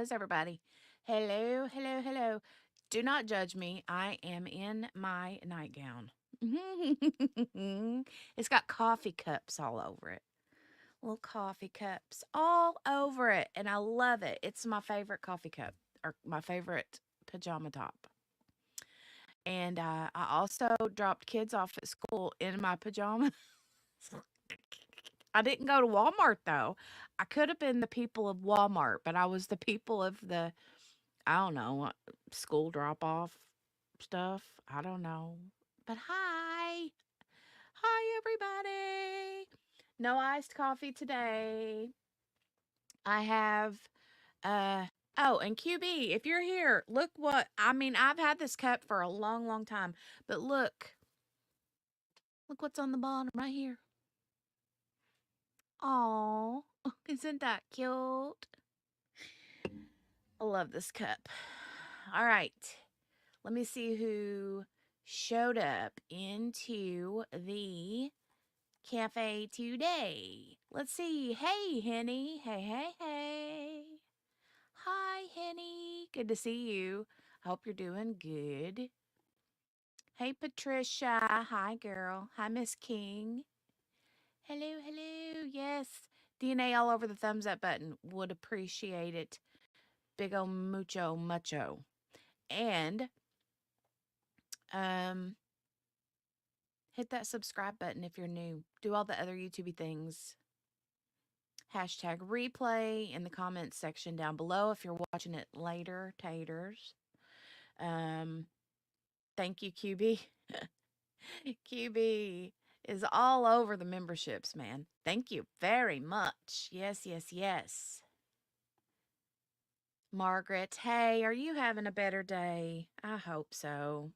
is everybody? Hello, hello, hello. Do not judge me. I am in my nightgown. It's got coffee cups all over it. Little coffee cups all over it. And I love it. It's my favorite coffee cup or my favorite pajama top. And I also dropped kids off at school in my pajamas. I didn't go to Walmart though. I could have been the people of Walmart, but I was the people of the I don't know, school drop off stuff. I don't know. But hi. Hi everybody. No iced coffee today. I have uh oh, and QB, if you're here, look what I mean, I've had this cup for a long, long time, but look. Look what's on the bottom right here. Oh, isn't that cute? I love this cup. All right. Let me see who showed up into the cafe today. Let's see. Hey, Henny. Hey, hey, hey. Hi, Henny. Good to see you. I hope you're doing good. Hey, Patricia. Hi, girl. Hi, Miss King. Hello, hello. Yes. DNA all over the thumbs up button. Would appreciate it. Big ol' mucho, mucho. And um, hit that subscribe button if you're new. Do all the other YouTubey things. Hashtag replay in the comments section down below if you're watching it later, taters. Um, thank you, QB. QB is all over the memberships, man. Thank you very much. Yes, yes, yes. Margaret, hey, are you having a better day? I hope so.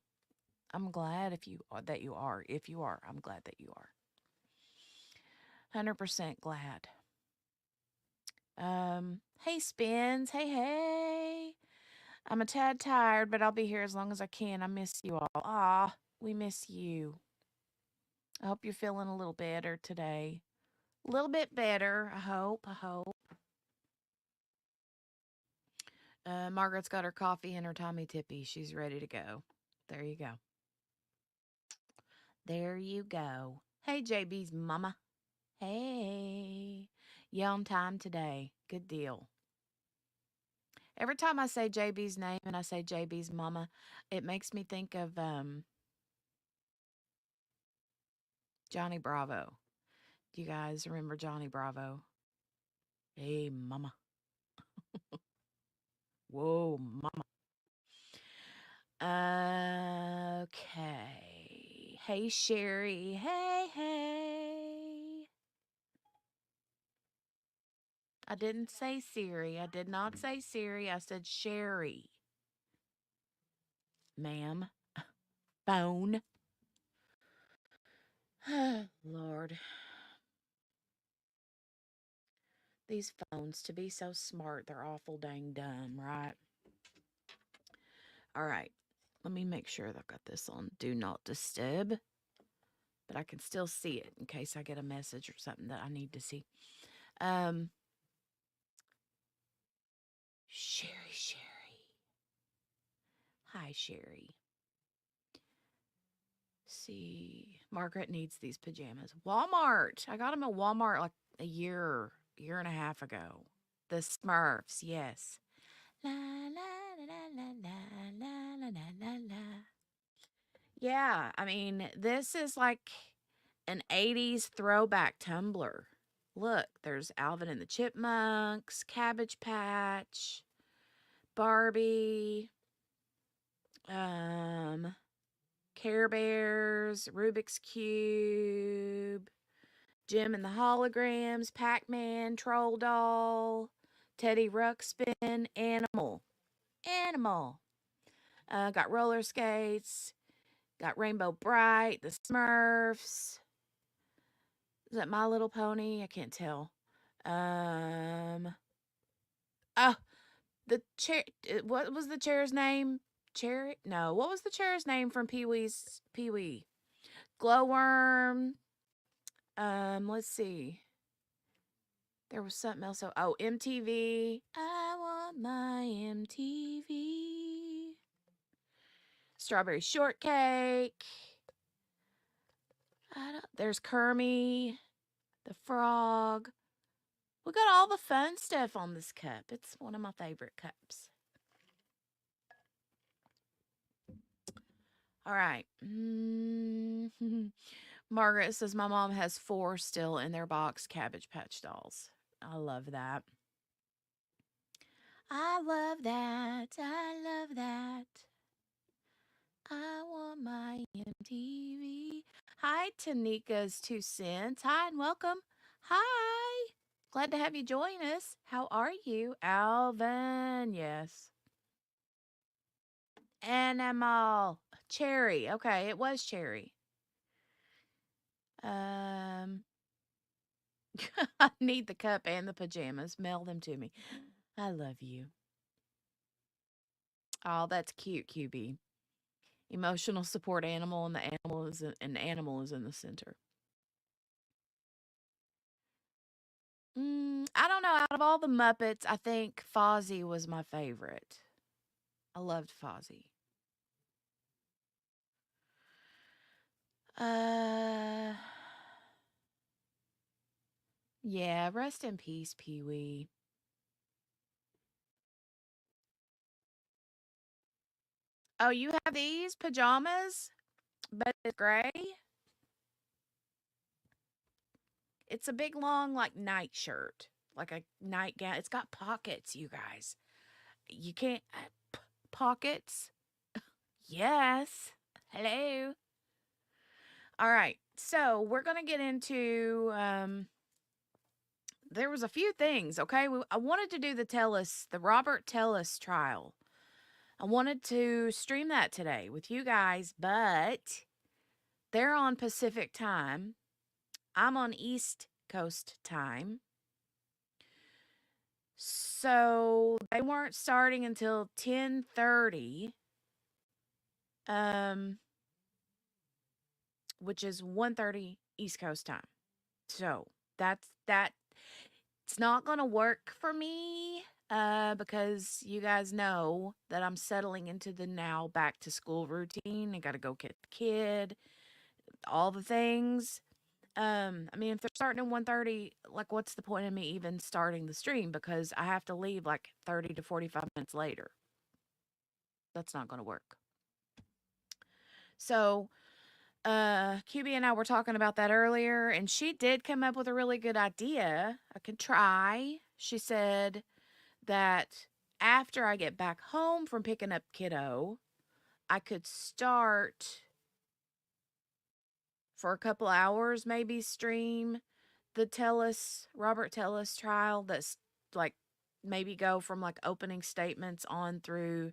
I'm glad if you are that you are. If you are, I'm glad that you are. 100% glad. Hey Spins, hey hey. I'm a tad tired, but I'll be here as long as I can. I miss you all. Ah, we miss you. I hope you're feeling a little better today. A little bit better, I hope. I hope. Margaret's got her coffee and her Tommy Tippy. She's ready to go. There you go. There you go. Hey, JB's mama. Hey. You on time today. Good deal. Every time I say JB's name and I say JB's mama, it makes me think of Johnny Bravo. Do you guys remember Johnny Bravo? Hey, mama. Whoa, mama. Okay. Hey, Sherry. Hey, hey. I didn't say Siri. I did not say Siri. I said Sherry. Ma'am. Phone. Lord. These phones, to be so smart, they're awful dang dumb, right? All right. Let me make sure that I've got this on Do Not Disturb. But I can still see it in case I get a message or something that I need to see. Sherry, Sherry. Hi, Sherry. See, Margaret needs these pajamas. Walmart. I got them at Walmart like a year and a half ago. The Smurfs, yes. La la la la la la la la la la. Yeah, I mean, this is like an 80s throwback tumbler. Look, there's Alvin and the Chipmunks, Cabbage Patch, Barbie, um, Care Bears, Rubik's Cube, Jim and the Holograms, Pac-Man, Troll Doll, Teddy Ruxpin, Animal. Got roller skates, got Rainbow Bright, the Smurfs. Is that My Little Pony? I can't tell. Oh, the chair. What was the chair's name? Cherry? No. What was the chair's name from Pee Wee? Glowworm. Let's see. There was something else. Oh, MTV. I want my MTV. Strawberry shortcake. There's Kermie, the frog. We got all the fun stuff on this cup. It's one of my favorite cups. All right. Margaret says my mom has 4 still in their box Cabbage Patch dolls. I love that. I love that. I love that. I want my MTV. Hi, Tanika's 2 cents. Hi and welcome. Hi. Glad to have you join us. How are you? Alvin, yes. Animal. Cherry. Okay, it was Cherry. I need the cup and the pajamas. Mail them to me. I love you. Oh, that's cute, QB. Emotional support animal, and the animal is in the center. I don't know. Out of all the Muppets, I think Fozzie was my favorite. I loved Fozzie. Uh, yeah. Rest in peace, Pee Wee. Oh, you have these pajamas, but it's gray. It's a big, long, like night shirt, like a nightgown. It's got pockets, you guys. You can't pockets. Yes. Hello. All right. So we're gonna get into. There was a few things. Okay, I wanted to do the Robert Tellis trial. I wanted to stream that today with you guys, but they're on Pacific time. I'm on East Coast time. So they weren't starting until 10:30, which is 1:30 East Coast time. So that's that. It's not gonna work for me because you guys know that I'm settling into the now back to school routine. I gotta go get the kid, all the things. I mean, if they're starting at 1:30, like what's the point of me even starting the stream? Because I have to leave like 30 to 45 minutes later. That's not gonna work. So QB and I were talking about that earlier, and she did come up with a really good idea. I could try. She said that after I get back home from picking up kiddo, I could start for a couple hours, maybe stream the Robert Tellis trial that's like maybe go from like opening statements on through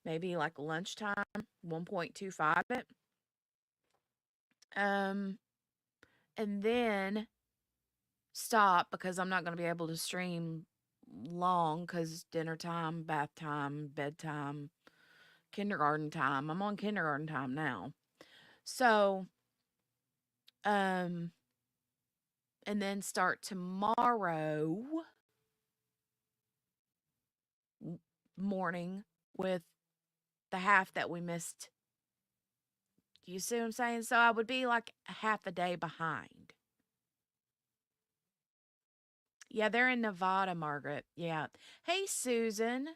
maybe like lunchtime, 1.25 it. And then stop because I'm not going to be able to stream long because dinner time, bath time, bedtime, kindergarten time. I'm on kindergarten time now. So, and then start tomorrow morning with the half that we missed. You see what I'm saying? So I would be like half a day behind. Yeah, they're in Nevada, Margaret. Yeah. Hey, Susan.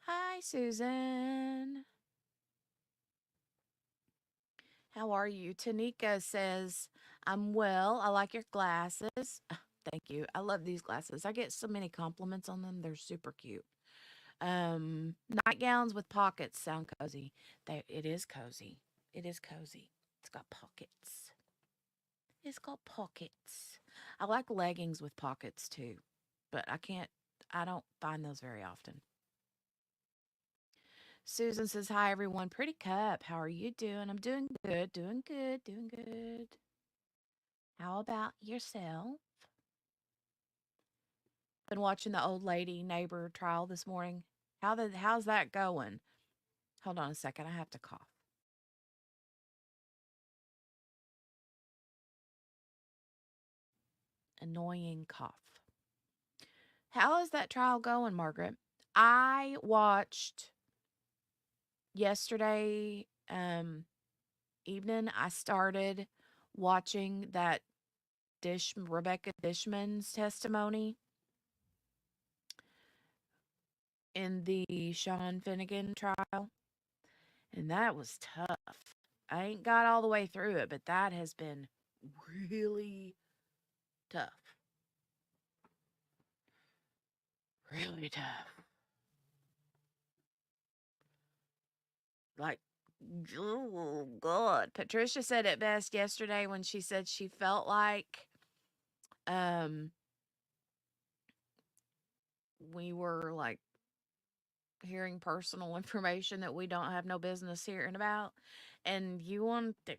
Hi, Susan. How are you? Tanika says, I'm well. I like your glasses. Thank you. I love these glasses. I get so many compliments on them. They're super cute. Nightgowns with pockets sound cozy. It is cozy. It is cozy. It's got pockets. It's got pockets. I like leggings with pockets too, but I don't find those very often. Susan says, hi, everyone. Pretty cup. How are you doing? I'm doing good, doing good, doing good. How about yourself? Been watching the old lady neighbor trial this morning. How's that going? Hold on a second. I have to cough. Annoying cough. How is that trial going, Margaret? I watched yesterday evening. I started watching that Rebecca Dishman's testimony in the Sean Finnegan trial, and that was tough. I ain't got all the way through it, but that has been really tough. Really tough. Like, oh, God. Patricia said it best yesterday when she said she felt like um we were like hearing personal information that we don't have no business hearing about. And you want to,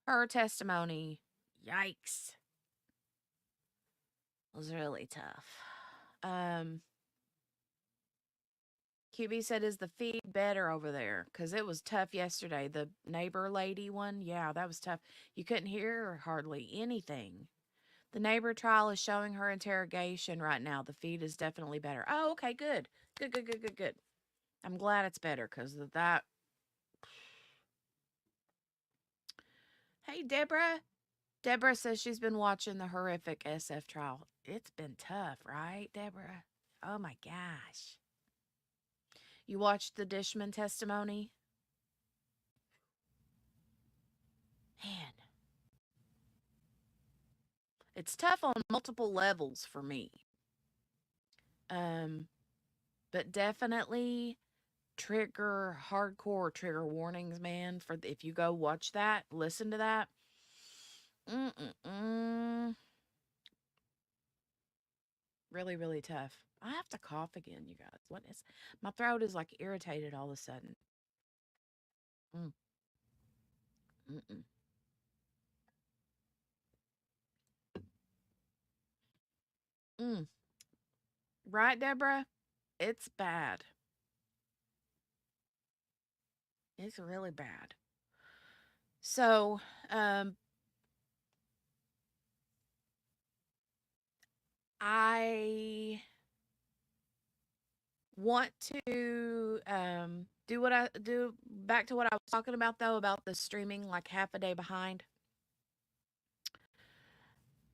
her testimony, yikes, was really tough. QB said, is the feed better over there? Because it was tough yesterday. The neighbor lady one, yeah, that was tough. You couldn't hear hardly anything. The neighbor trial is showing her interrogation right now. The feed is definitely better. Oh, okay, good. Good, good, good, good, good. I'm glad it's better because of that. Hey, Deborah. Deborah says she's been watching the horrific SF trial. It's been tough, right, Deborah? Oh my gosh. You watched the Dishman testimony? Man, it's tough on multiple levels for me. Um, but definitely hardcore trigger warnings, man. For if you go watch that, listen to that. Mm-mm-mm. Really, really tough. I have to cough again, you guys. What is my throat is like irritated all of a sudden. Mm, mm-mm. Mm. Right, Deborah? It's bad. It's really bad. So, um, I want to do what I do back to what I was talking about though about the streaming like half a day behind.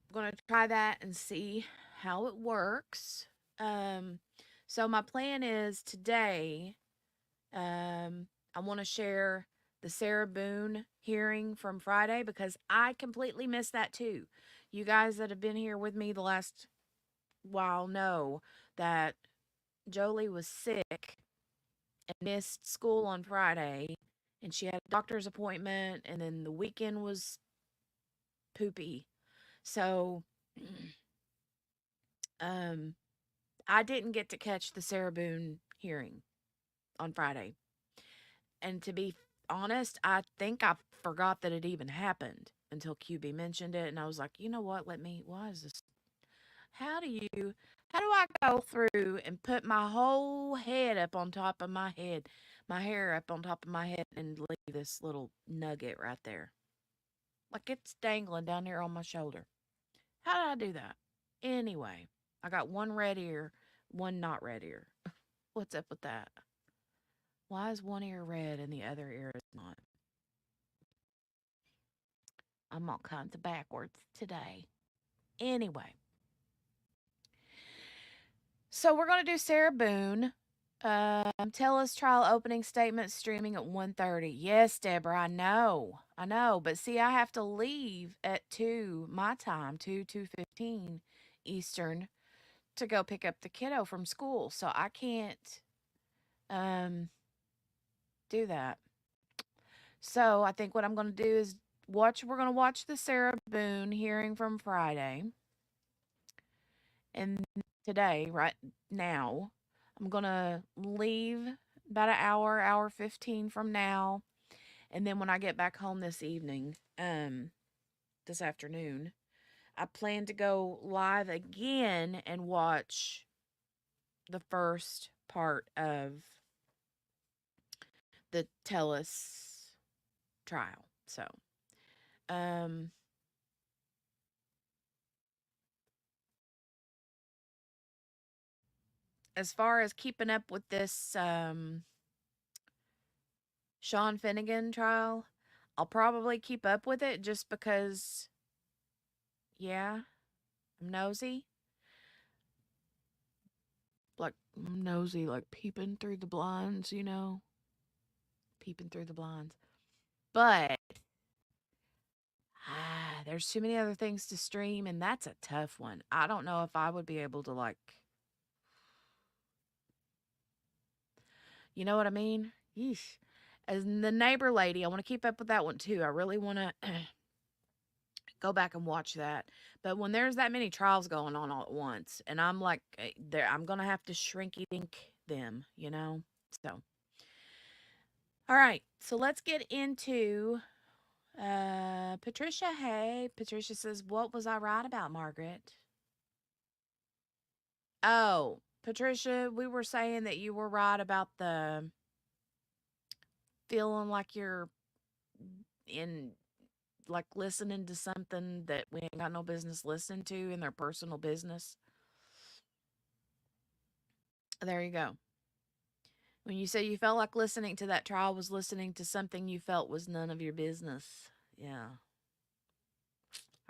I'm going to try that and see how it works. Um so my plan is today I want to share the Sarah Boone hearing from Friday because I completely missed that too. You guys that have been here with me the last while know that Jolie was sick and missed school on Friday, and she had a doctor's appointment, and then the weekend was poopy. So, um, I didn't get to catch the Sarah Boone hearing on Friday. And to be honest, I think I forgot that it even happened until QB mentioned it, and I was like, you know what? Why is this? How do you, how do I go through and put my whole head up on top of my head, my hair up on top of my head, and leave this little nugget right there? Like it's dangling down here on my shoulder. How did I do that? Anyway, I got one red ear, one not red ear. What's up with that? Why is one ear red and the other ear is not? I'm all kinds of backwards today. Anyway, so we're going to do Sarah Boone. Tell us trial opening statement streaming at 1:30. Yes, Deborah, I know. I know. But see, I have to leave at 2 my time, 2:15 Eastern to go pick up the kiddo from school. So I can't um do that. So I think what I'm going to do is we're going to watch the Sarah Boone hearing from Friday. And today, right now, I'm going to leave about an hour 15 from now. And then when I get back home this evening, this afternoon, I plan to go live again and watch the first part of the Telus trial. So, um, as far as keeping up with this Sean Finnegan trial, I'll probably keep up with it just because, yeah, I'm nosy. Like, I'm nosy, like peeping through the blinds, peeping through the blinds. But there's too many other things to stream, and that's a tough one. I don't know if I would be able to, like, you know what I mean? Yeesh. As the neighbor lady, I want to keep up with that one too. I really want to go back and watch that. But when there's that many trials going on all at once, and I'm like, there, I'm gonna have to shrinky dink them. So, all right. So let's get into Patricia. Hey, Patricia says, "What was I right about, Margaret?" Oh, Patricia, we were saying that you were right about the feeling like you're in, like, listening to something that we ain't got no business listening to in their personal business. There you go. When you say you felt like listening to that trial was listening to something you felt was none of your business. Yeah.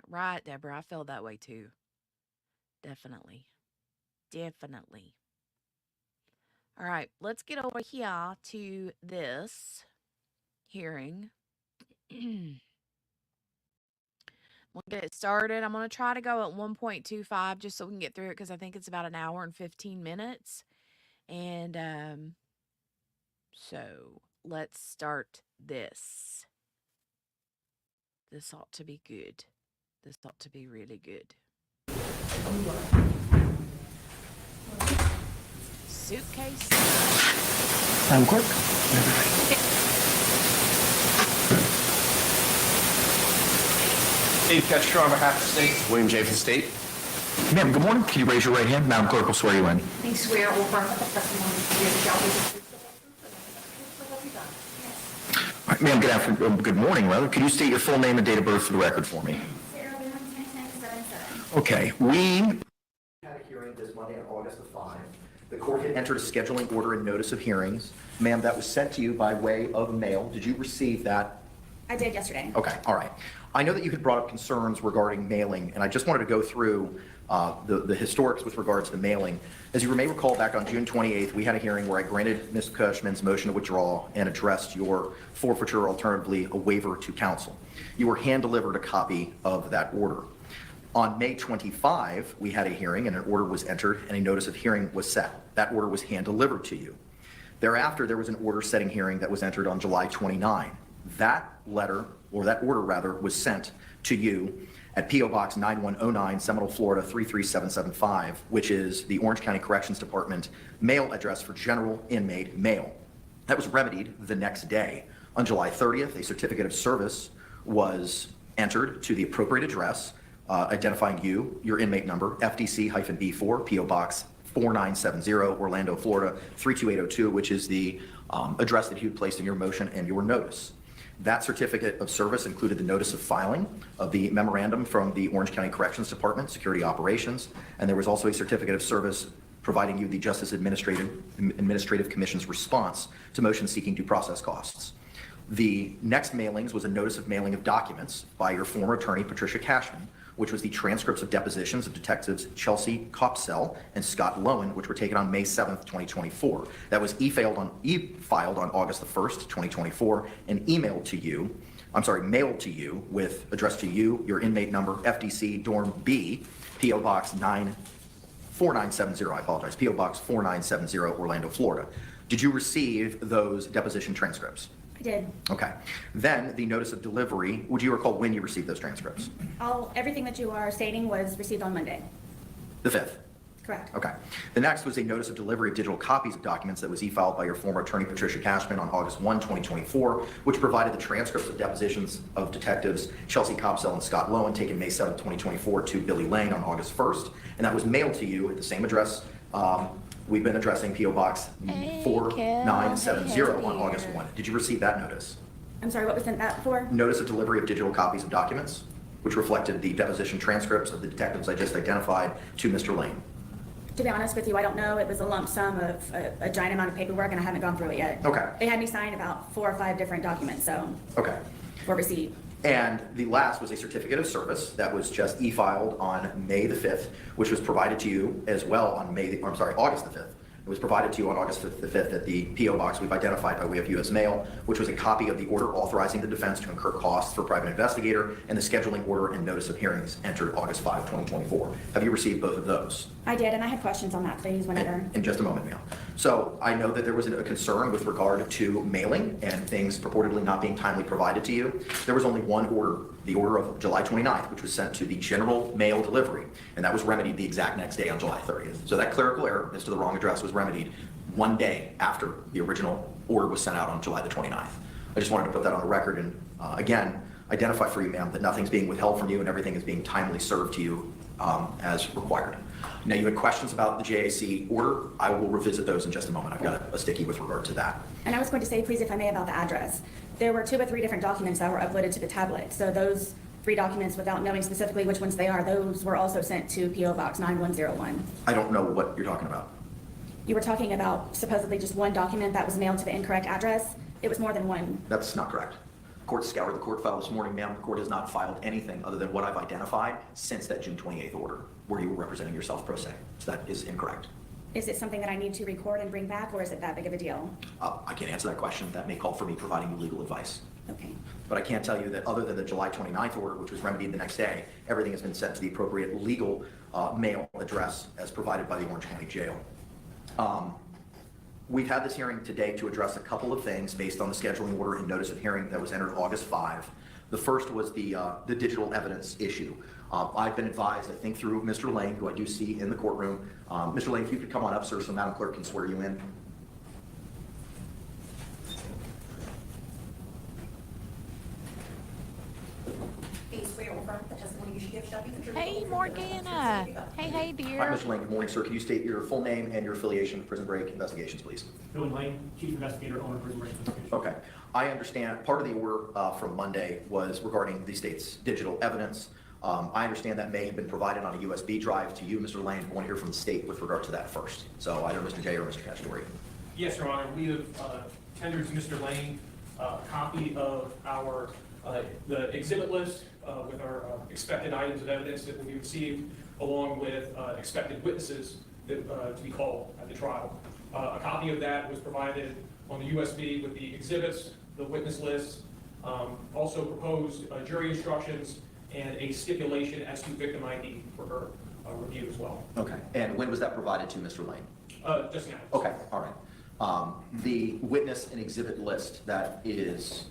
Right, Deborah. I felt that way too. Definitely. Definitely. All right, let's get over here to this hearing. We'll get it started. I'm going to try to go at 1.25 just so we can get through it because I think it's about an hour and 15 minutes. And so let's start this. This ought to be good. This ought to be really good. Suitcase. Madam Clerk. Dave Ketcher on behalf of the state. William J. for the state. Ma'am, good morning. Can you raise your right hand? Madam Clerk will swear you in. I swear or affirm that the testimony you give shall be the truth, the whole truth, and nothing but the truth, so help you God. Yes. All right, ma'am, good morning, rather. Could you state your full name and date of birth for the record for me? Sarah Boone, 101077. Okay, we had a hearing this Monday on August the 5th. The court had entered a scheduling order and notice of hearings. Ma'am, that was sent to you by way of mail. Did you receive that? I did yesterday. Okay, all right. I know that you had brought up concerns regarding mailing, and I just wanted to go through the historics with regards to mailing. As you may recall, back on June 28th, we had a hearing where I granted Ms. Cushman's motion to withdraw and addressed your forfeiture, alternatively a waiver to counsel. You were hand-delivered a copy of that order. On May 25, we had a hearing and an order was entered and a notice of hearing was set. That order was hand-delivered to you. Thereafter, there was an order setting hearing that was entered on July 29. That letter, or that order rather, was sent to you at P.O. Box 9109, Seminole, Florida 33775, which is the Orange County Corrections Department mail address for general inmate mail. That was remedied the next day. On July 30th, a certificate of service was entered to the appropriate address, identifying you, your inmate number, FDC-B4, P.O. Box 4970, Orlando, Florida 32802, which is the address that you had placed in your motion and your notice. That certificate of service included the notice of filing of the memorandum from the Orange County Corrections Department, Security Operations, and there was also a certificate of service providing you the Justice Administrative Commission's response to motions seeking due process costs. The next mailings was a notice of mailing of documents by your former attorney, Patricia Cashman, which was the transcripts of depositions of detectives Chelsea Copsell and Scott Lowen, which were taken on May 7th, 2024. That was e-filed on August the 1st, 2024, and mailed to you with address to you, your inmate number, FDC Dorm B, P.O. Box 4970, I apologize, P.O. Box 4970, Orlando, Florida. Did you receive those deposition transcripts? I did. Okay. Then the notice of delivery, would you recall when you received those transcripts? Everything that you are stating was received on Monday. The 5th? Correct. Okay. The next was a notice of delivery of digital copies of documents that was e-filed by your former attorney, Patricia Cashman, on August 1, 2024, which provided the transcripts of depositions of detectives Chelsea Copsell and Scott Lowen taken May 7, 2024 to Billy Lane on August 1st, and that was mailed to you at the same address. We've been addressing P.O. Box 4970 on August 1. Did you receive that notice? I'm sorry, what was sent that for? Notice of delivery of digital copies of documents, which reflected the deposition transcripts of the detectives I just identified to Mr. Lane. To be honest with you, I don't know. It was a lump sum of a giant amount of paperwork, and I haven't gone through it yet. Okay. They had me sign about 4 or 5 different documents, so, Okay. for receipt. And the last was a certificate of service that was just e-filed on May the 5th, which was provided to you as well on August the 5th. It was provided to you on August the 5th at the P.O. Box we've identified by way of U.S. mail, which was a copy of the order authorizing the defense to incur costs for private investigator and the scheduling order and notice of hearings entered August 5, 2024. Have you received both of those? I did, and I had questions on that, please, whenever. In just a moment, ma'am. So I know that there was a concern with regard to mailing and things purportedly not being timely provided to you. There was only one order, the order of July 29th, which was sent to the general mail delivery, and that was remedied the exact next day on July 30th. So that clerical error as to the wrong address was remedied one day after the original order was sent out on July the 29th. I just wanted to put that on the record and, again, identify for you, ma'am, that nothing's being withheld from you and everything is being timely served to you as required. Now, you had questions about the JAC order. I will revisit those in just a moment. I've got a sticky with regard to that. And I was going to say, please, if I may, about the address. There were 2 or 3 different documents that were uploaded to the tablet. So those 3 documents, without knowing specifically which ones they are, those were also sent to P.O. Box 9101. I don't know what you're talking about. You were talking about supposedly just one document that was mailed to the incorrect address. It was more than one. That's not correct. Court scoured the court file this morning, ma'am. The court has not filed anything other than what I've identified since that June 28th order, where you were representing yourself pro se. So that is incorrect. Is it something that I need to record and bring back, or is it that big of a deal? I can't answer that question. That may call for me providing you legal advice. Okay. But I can't tell you that other than the July 29th order, which was remedied the next day, everything has been sent to the appropriate legal mail address as provided by the Orange County Jail. We've had this hearing today to address a couple of things based on the scheduling order and notice of hearing that was entered August 5. The first was the digital evidence issue. I've been advised, I think through Mr. Lane, who I do see in the courtroom. Mr. Lane, if you could come on up, sir, so Madam Clerk can swear you in. Please swear or affirm the testimony you should give shall be the truth. Hey, Morgana. Hey, Hi, dear. Mr. Lane. Good morning, sir. Could you state your full name and your affiliation with Prison Break Investigations, please? Billy Lane, Chief Investigator, Owner, Prison Break Investigation. Okay. I understand part of the order from Monday was regarding the state's digital evidence. I understand that may have been provided on a USB drive to you, Mr. Lane. I want to hear from the state with regard to that first. So either Mr. J or Mr. Castore. Yes, Your Honor, we have tendered to Mr. Lane a copy of our, the exhibit list with our expected items of evidence that will be received, along with expected witnesses that, to be called at the trial. A copy of that was provided on the USB with the exhibits, the witness list, also proposed jury instructions, and a stipulation as to victim ID for her review as well. Okay. And when was that provided to Mr. Lane? Just now. Okay. All right. The witness and exhibit list that is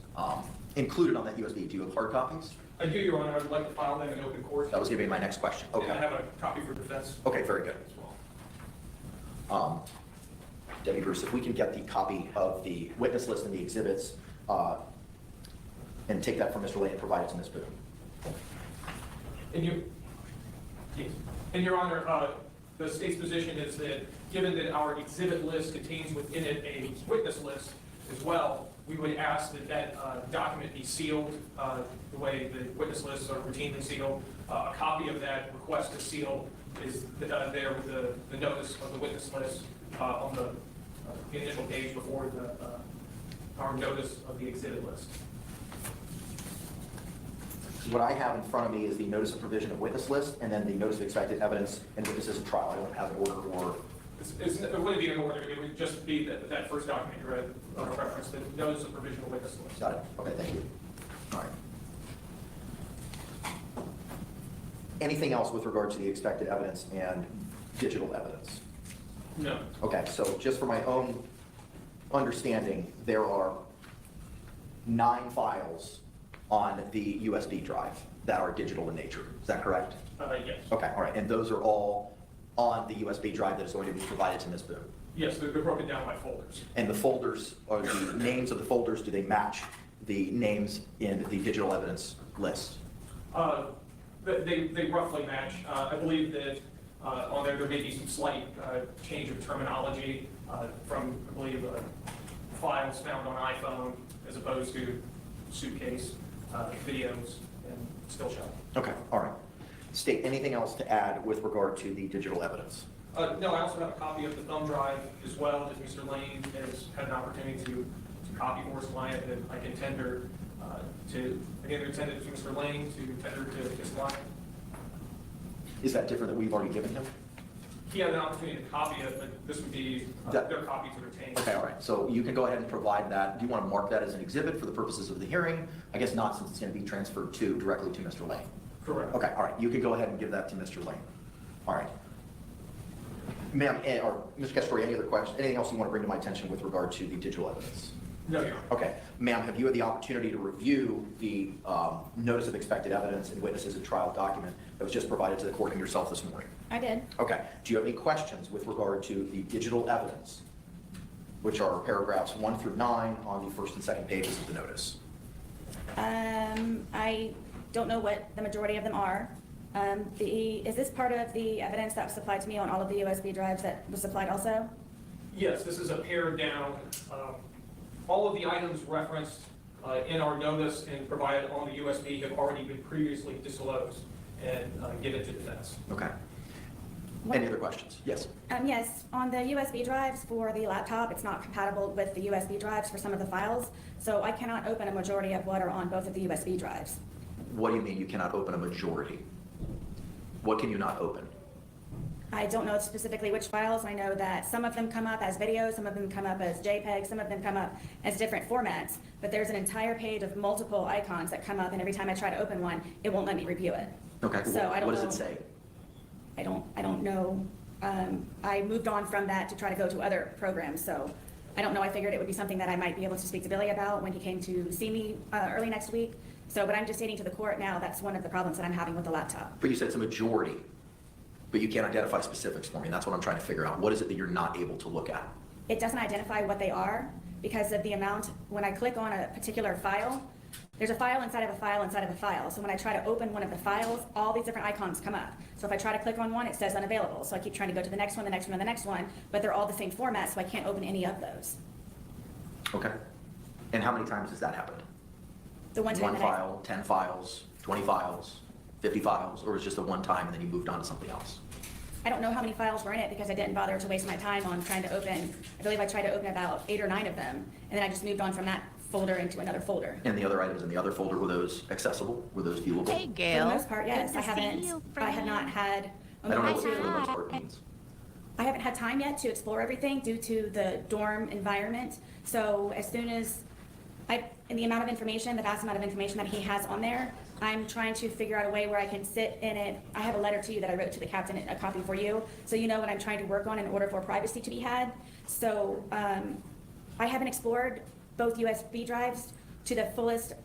included on that USB, do you have hard copies? I do, Your Honor. I would like to file them in open court. That was going to be my next question. And I Okay. have a copy for defense Okay, very good. as well. Debbie Bruce, if we can get the copy of the witness list and the exhibits and take that from Mr. Lane and provide it to Ms. Boone. And Your Honor, the state's position is that given that our exhibit list contains within it a witness list as well, we would ask that that document be sealed the way the witness lists are routinely sealed. A copy of that request to seal is there with the notice of the witness list on the initial page before our notice of the exhibit list. What I have in front of me is the notice of provision of witness list and then the notice of expected evidence and witnesses in trial. I don't have an order or... It wouldn't be an order, it would just be that first document you read, reference, the notice of provision of witness list. Got it. Okay, thank you. All right. Anything else with regard to the expected evidence and digital evidence? No. Okay, so just for my own understanding, there are 9 files on the USB drive that are digital in nature. Is that correct? Yes. Okay, all right. And those are all on the USB drive that is going to be provided to Ms. Boone? Yes, they're broken down by folders. And the folders, are the names of the folders, do they match the names in the digital evidence list? They roughly match. I believe that on there may be some slight change of terminology from, I believe, files found on iPhone as opposed to suitcase, videos, and still shot. Okay, all right. State, anything else to add with regard to the digital evidence? No, I also have a copy of the thumb drive as well that Mr. Lane has had an opportunity to copy for his client that I can tender again, send it to Mr. Lane to tender to his client. Is that different that we've already given him? He had an opportunity to copy it, but this would be their copy to retain. Okay, all right, so you can go ahead and provide that. Do you want to mark that as an exhibit for the purposes of the hearing? I guess not, since it's going to be transferred directly to Mr. Lane. Correct. Okay, all right, you can go ahead and give that to Mr. Lane. All right. Ma'am, or Mr. Castori, any other questions, anything else you want to bring to my attention with regard to the digital evidence? No, Your Honor. Okay, ma'am, have you had the opportunity to review the notice of expected evidence and witnesses and trial document that was just provided to the court and yourself this morning? I did. Okay, do you have any questions with regard to the digital evidence, which are paragraphs 1 through 9 on the first and second pages of the notice? I don't know what the majority of them are. Is this part of the evidence that was supplied to me on all of the USB drives that was supplied also? Yes, this is a pared down. All of the items referenced in our notice and provided on the USB have already been previously disclosed and given to defense. Okay. Any other questions? Yes. Yes, on the USB drives for the laptop, it's not compatible with the USB drives for some of the files, so I cannot open a majority of what are on both of the USB drives. What do you mean you cannot open a majority? What can you not open? I don't know specifically which files. I know that some of them come up as videos, some of them come up as JPEG, some of them come up as different formats, but there's an entire page of multiple icons that come up, and every time I try to open one, it won't let me review it. Okay, So I don't what does know. it say? I don't know. I moved on from that to try to go to other programs, so I don't know. I figured it would be something that I might be able to speak to Billy about when he came to see me early next week. So, but I'm just stating to the court now, that's one of the problems that I'm having with the laptop. But you said it's a majority, but you can't identify specifics for me, and that's what I'm trying to figure out. What is it that you're not able to look at? It doesn't identify what they are because of the amount. When I click on a particular file, there's a file inside of a file inside of a file. So when I try to open one of the files, all these different icons come up. So if I try to click on one, it says unavailable. So I keep trying to go to the next one, the next one, and the next one, but they're all the same format, so I can't open any of those. Okay. And how many times has that happened? The one time One that file, 10 files, 20 files, 50 files, or was it just a one time and then you moved on to something else? I don't know how many files were in it because I didn't bother to waste my time on trying to open. I believe I tried to open about 8 or 9 of them, and then I just moved on from that folder into another folder. And the other items in the other folder, were those accessible? Were those viewable? Hey, For the Gail. most part, yes. Good I to see haven't. you, I have not friend. had. I don't know what to- for the most part means. I haven't had time yet to explore everything due to the dorm environment. So as soon as in the amount of information, the vast amount of information that he has on there, I'm trying to figure out a way where I can sit in it. I have a letter to you that I wrote to the captain, a copy for you, so you know what I'm trying to work on in order for privacy to be had. So I haven't explored both USB drives to the fullest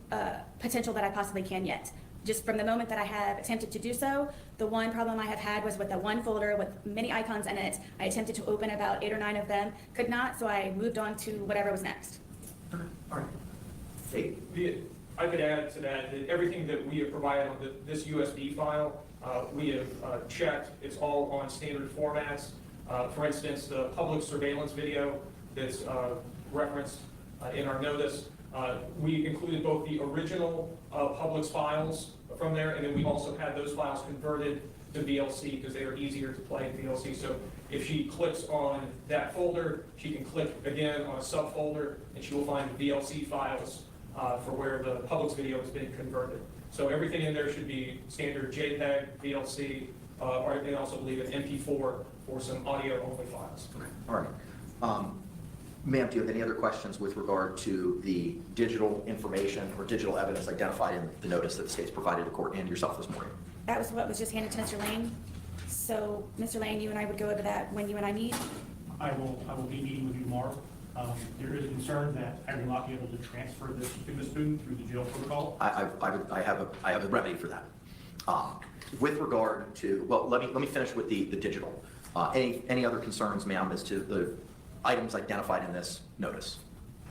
potential that I possibly can yet. Just from the moment that I have attempted to do so, the one problem I have had was with the one folder with many icons in it. I attempted to open about 8 or 9 of them, could not, so I moved on to whatever was next. Okay, all right. Hey, I could add to that everything that we have provided on this USB file, we have checked. It's all on standard formats. For instance, the public surveillance video that's referenced in our notice, we included both the original Publix files from there, and then we also had those files converted to VLC because they are easier to play in VLC. So if she clicks on that folder, she can click again on a subfolder, and she will find the VLC files for where the Publix video has been converted. So everything in there should be standard JPEG, VLC, or and also believe an MP4 for some audio-only files. okay, all right. Ma'am, do you have any other questions with regard to the digital information or digital evidence identified in the notice that the state's provided to court and yourself this morning? That was what was just handed to Mr. Lane. So, Mr. Lane, you and I would go over that when you and I meet. I will be meeting with you tomorrow. There is a concern that I will not be able to transfer this to Ms. Boone through the jail protocol. I have a remedy for that. With regard to, well, let me finish with the digital. Any other concerns, ma'am, as to the items identified in this notice?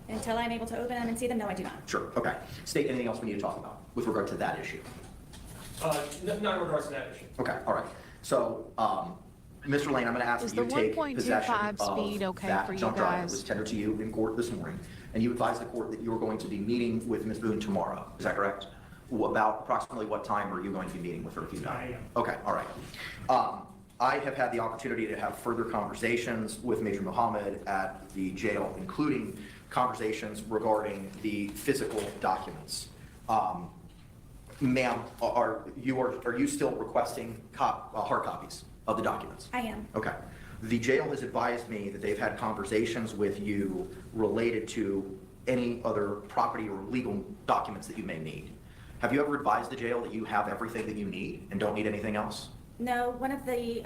Until I'm able to open them and see them, no, I do not. Sure, okay. State, anything else we need to talk about with regard to that issue? Not in regards to that issue. Okay, all right. So, Mr. Lane, I'm going to ask Is that you the take 1.25 possession speed of okay that for you jump drive that guys? was tendered to you in court this morning, and you advise the court that you are going to be meeting with Ms. Boone tomorrow. Is that correct? About approximately what time are you going to be meeting with her? If you know? I am. Okay, all right. I have had the opportunity to have further conversations with Major Muhammad at the jail, including conversations regarding the physical documents. Ma'am, are you still requesting hard copies of the documents? I am. Okay. The jail has advised me that they've had conversations with you related to any other property or legal documents that you may need. Have you ever advised the jail that you have everything that you need and don't need anything else? No, one of the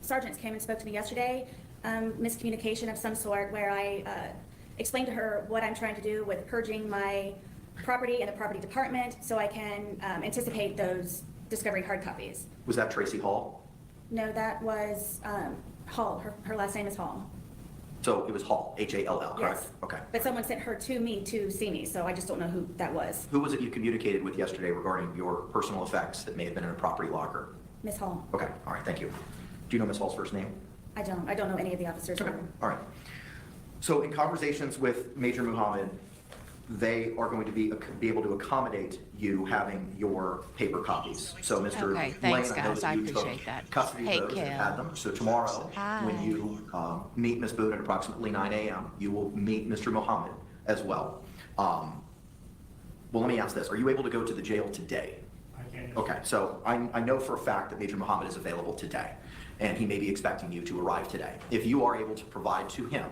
sergeants came and spoke to me yesterday, miscommunication of some sort, where I explained to her what I'm trying to do with purging my property and the property department so I can anticipate those discovery hard copies. Was that Tracy Hall? No, that was Hall. Her last name is Hall. So it was Hall, H-A-L-L, correct? Yes. Okay. But someone sent her to me to see me, so I just don't know who that was. Who was it you communicated with yesterday regarding your personal effects that may have been in a property locker? Miss Hall. Okay, all right, thank you. Do you know Ms. Hall's first name? I don't know any of the officers. Okay, all right. So in conversations with Major Muhammad, they are going to be able to accommodate you having your paper copies. So Mr. Okay, Lane, thanks, I know guys. I that you took appreciate that. custody Hey, of those and Kim. had them. So tomorrow, Hi. when you meet Ms. Boone at approximately 9 a.m., you will meet Mr. Muhammad as well. Well, let me ask this. Are you able to go to the jail today? I can't. Okay, so I know for a fact that Major Muhammad is available today, and he may be expecting you to arrive today. If you are able to provide to him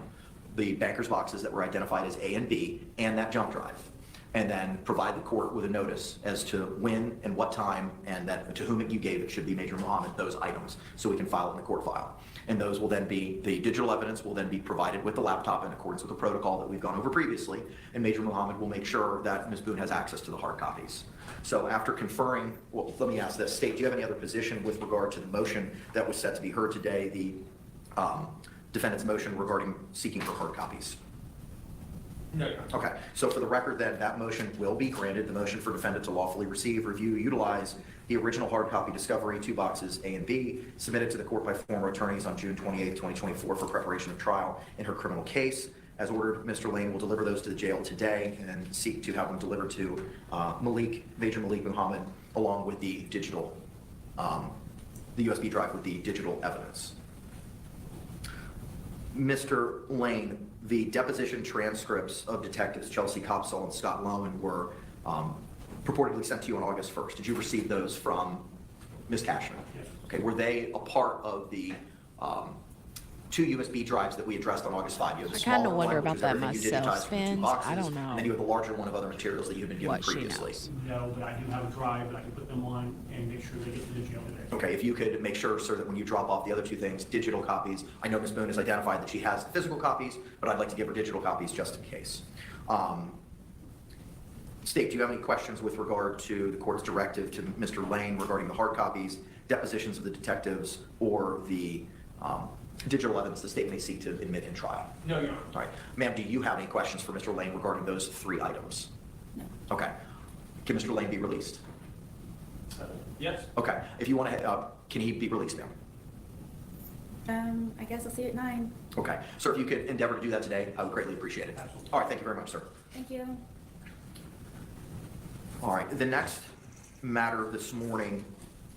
the banker's boxes that were identified as A and B and that jump drive, and then provide the court with a notice as to when and what time and that to whom you gave it should be Major Muhammad, those items, so we can file it in the court file. And those will then be, the digital evidence will then be provided with the laptop in accordance with the protocol that we've gone over previously, and Major Muhammad will make sure that Ms. Boone has access to the hard copies. So after conferring, well, let me ask this, State, do you have any other position with regard to the motion that was set to be heard today, the defendant's motion regarding seeking for hard copies? No, Your Honor. Okay, so for the record then, that motion will be granted. The motion for defendant to lawfully receive, review, utilize the original hard copy discovery, 2 boxes A and B, submitted to the court by former attorneys on June 28, 2024 for preparation of trial in her criminal case. As ordered, Mr. Lane will deliver those to the jail today and seek to have them delivered to Major Malik Muhammad, along with the digital, the USB drive with the digital evidence. Mr. Lane, the deposition transcripts of detectives Chelsea Copsall and Scott Lowen were purportedly sent to you on August 1st. Did you receive those from Ms. Cashman? Yes. Okay, were they a part of the 2 USB drives that we addressed on August 5? You have the I kinda smaller wonder one, which about is that everything you myself, digitized from the 2 Spence. boxes, I don't know. And then you have the larger one of other materials that you've been given What she previously. knows. No, but I do have a drive that I can put them on and make sure they get to the jail today. Okay, if you could make sure, sir, that when you drop off the other 2 things, digital copies, I know Ms. Boone has identified that she has physical copies, but I'd like to give her digital copies just in case. State, do you have any questions with regard to the court's directive to Mr. Lane regarding the hard copies, depositions of the detectives, or the digital evidence the state may seek to admit in trial? No, Your Honor. All right. Ma'am, do you have any questions for Mr. Lane regarding those 3 items? No. Okay. Can Mr. Lane be released? Yes. Okay. If you want to, can he be released, ma'am? I guess I'll see you at 9. Okay. Sir, if you could endeavor to do that today, I would greatly appreciate it. Absolutely. All right. Thank you very much, sir. Thank you. All right. The next matter this morning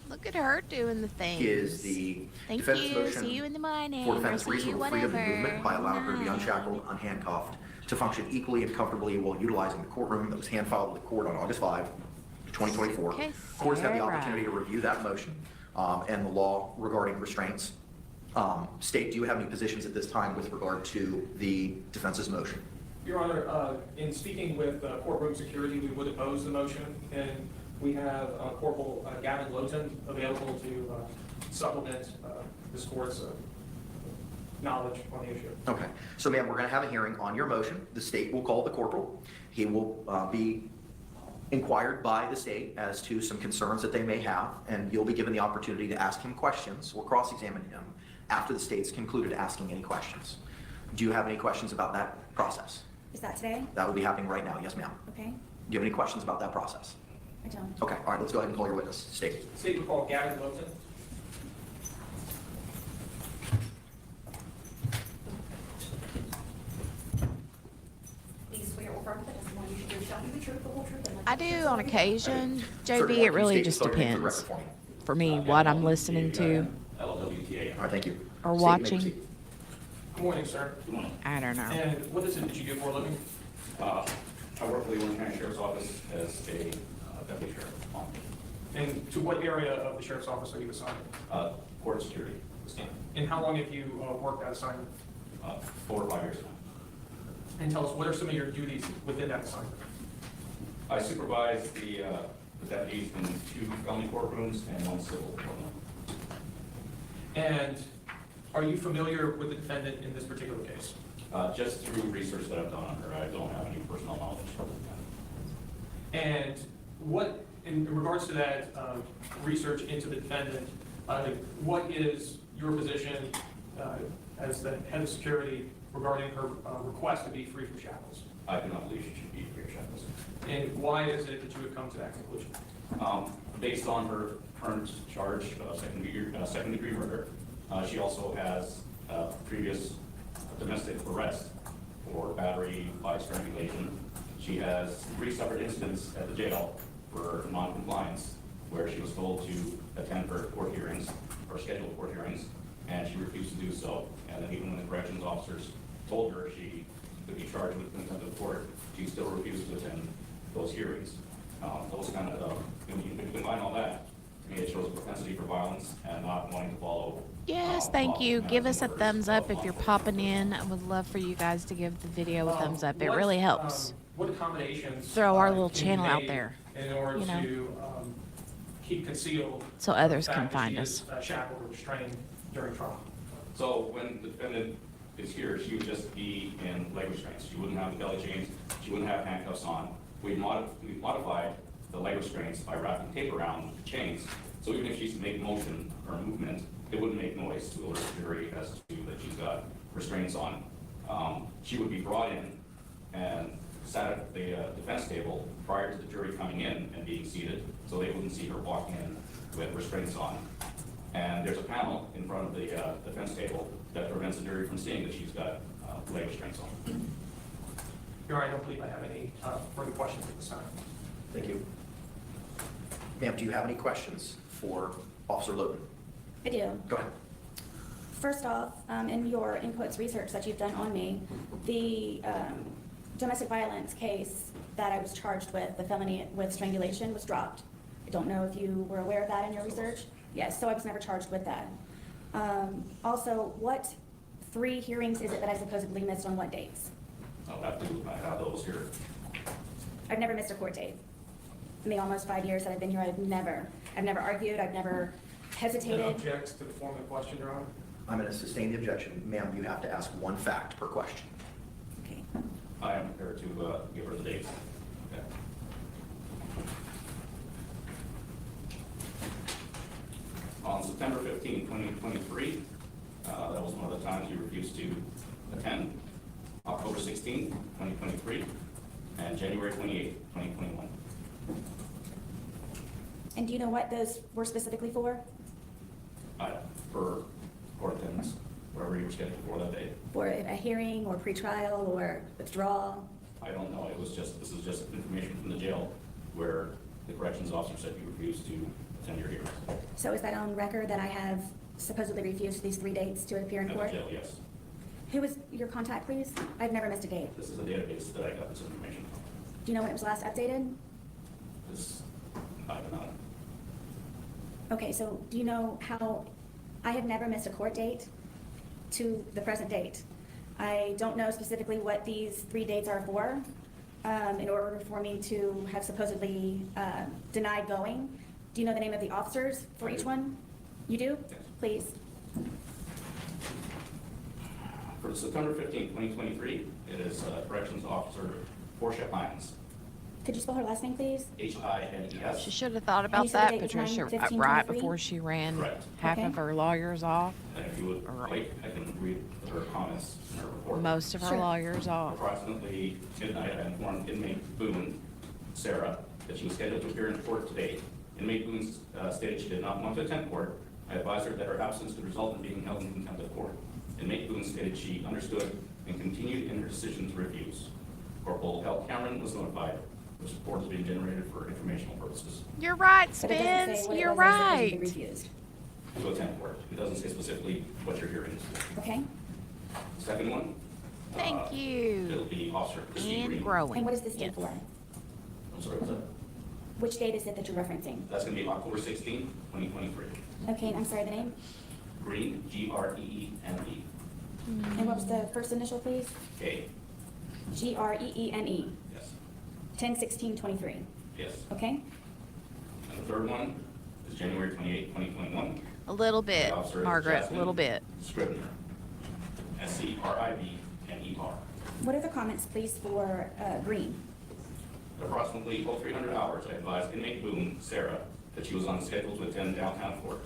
Look at her doing the things. is the Thank defendant's you. motion See you in the morning. for Or defendant's see you reasonable freedom of whatever. movement by allowing her to be Night. unshackled, unhandcuffed, to function equally and comfortably while utilizing the courtroom that was hand filed with the court on August 5, 2024. Okay, Courts have the Sarah. opportunity to review that motion and the law regarding restraints. State, do you have any positions at this time with regard to the defense's motion? Your Honor, in speaking with courtroom security, we would oppose the motion, and we have Corporal Gavin Lowton available to supplement this court's knowledge on the issue. Okay, so ma'am, we're going to have a hearing on your motion. The state will call the corporal. He will be inquired by the state as to some concerns that they may have, and you'll be given the opportunity to ask him questions or cross-examine him after the state's concluded asking any questions. Do you have any questions about that process? Is that today? That will be happening right now. Yes, ma'am. Okay. Do you have any questions about that process? I don't. Okay, all right, let's go ahead and call your witness. State. State will call Gavin Lowton. Please swear or affirm that the testimony you should give shall be the truth, the whole truth, and nothing I but the do truth, so on help you God. occasion, Sir, JB. can It you really state just spell your name for the depends record for me? for me what I'm listening to. LWTA. All right, thank you. Or Steve, you may watching. proceed. Good morning, sir. Good morning. I don't know. And what is it that you do for a living? I work for the Orange County Sheriff's Office as a deputy sheriff. And to what area of the sheriff's office are you assigned? Court security. And how long have you worked that assignment? 4 or 5 years now. And tell us, what are some of your duties within that assignment? I supervise the deputies in 2 felony courtrooms and 1 civil courtroom. And are you familiar with the defendant in this particular case? Just through research that I've done on her, I don't have any personal knowledge. And what, in regards to that research into the defendant, what is your position as the head of security regarding her request to be free from shackles? I do not believe she should be free of shackles. And why is it that you would come to that conclusion? Based on her current charge of second degree murder, she also has previous domestic arrest for battery by strangulation. She has 3 separate incidents at the jail for non-compliance, where she was told to attend her court hearings, or scheduled court hearings, and she refused to do so. And then even when the corrections officers told her she could be charged with contempt of court, she still refused to attend those hearings. Those kind of, when you combine all that, to me it shows a propensity for violence and not wanting to follow. Yes, thank you. Give us a thumbs up if you're popping in. I would love for you guys to give the video a thumbs up. It What, really helps. What accommodations? Throw our little can be channel out made there, in order you know. to keep concealed. So others the can fact that find she us. is, shackled or restrained during trial. So when the defendant is here, she would just be in leg restraints. She wouldn't have the belly chains, she wouldn't have handcuffs on. We've modified the leg restraints by wrapping tape around the chains. So even if she's making motion or movement, it wouldn't make noise to alert the jury as to that she's got restraints on. She would be brought in and sat at the defense table prior to the jury coming in and being seated, so they wouldn't see her walking in with restraints on. And there's a panel in front of the defense table that prevents the jury from seeing that she's got leg restraints on. Your Honor, I don't believe I have any further questions at this time. Thank you. Ma'am, do you have any questions for Officer Loden? I do. Go ahead. First off, in your inputs research that you've done on me, the domestic violence case that I was charged with, the felony with strangulation, was dropped. I don't know if you were aware of that in your research. Yes, so I was never charged with that. Also, what 3 hearings is it that I supposedly missed on what dates? I have those here. I've never missed a court date. In the almost 5 years that I've been here, I've never argued, I've never hesitated. Objects to the form of the question, Your Honor. I'm going to sustain the objection. Ma'am, you have to ask 1 fact per question. Okay. I am prepared to give her the dates. Okay. On September 15, 2023, that was one of the times you refused to attend. October 16, 2023, and January 28, 2021. And do you know what those were specifically for? For court attendance, wherever you were scheduled for that day. For a hearing or pretrial or withdrawal? I don't know, this is just information from the jail where the corrections officer said you refused to attend your hearings. So is that on record that I have supposedly refused these 3 dates to appear in At court? the jail, yes. Who was your contact, please? I've never missed a date. This is the database that I got this information from. Do you know when it was last updated? I don't know. Okay, so do you know how, I have never missed a court date to the present date. I don't know specifically what these 3 dates are for, in order for me to have supposedly denied going. Do you know the name of the officers for each one? You do? Yes. Please. For September 15, 2023, it is Corrections Officer Portia Hines, Could you spell her last name, please? Hines. She should have thought And about you said the that, date was Patricia, 9/15/23? right before she ran Correct. half Okay. of her lawyers off, And if you would like, I can read her comments in her report. most of her Sure. lawyers off. Approximately midnight, I informed inmate Boone, Sarah, that she was scheduled to appear in court today. Inmate Boone stated she did not want to attend court. I advised her that her absence could result in being held in contempt of court. Inmate Boone stated she understood and continued in her decision to refuse. Corporal L. Cameron was notified. This report is being generated for informational purposes. You're right, But it doesn't say Spence, what it you're was that you right. refused. to attend court. It doesn't say specifically what your hearing is. Okay? Second one. Thank you. It'll be Officer Christine And Green. growing. And what is this date Yes. for? I'm sorry, what's that? Which date is it that you're referencing? That's going to be October 16, 2023. Okay, and I'm sorry, the name? Green, G-R-E-E-N-E. And what was the first initial, please? K. Greene, Yes. 10/16/23. Yes. Okay? And the third one is January 28, 2021. A little bit, The officer is Margaret, a Jasmine little bit. Scribner. S-C-R-I-B-N-E-R. What are the comments, please, for Green? At approximately 0300 hours, I advised inmate Boone, Sarah, that she was on schedule to attend downtown court.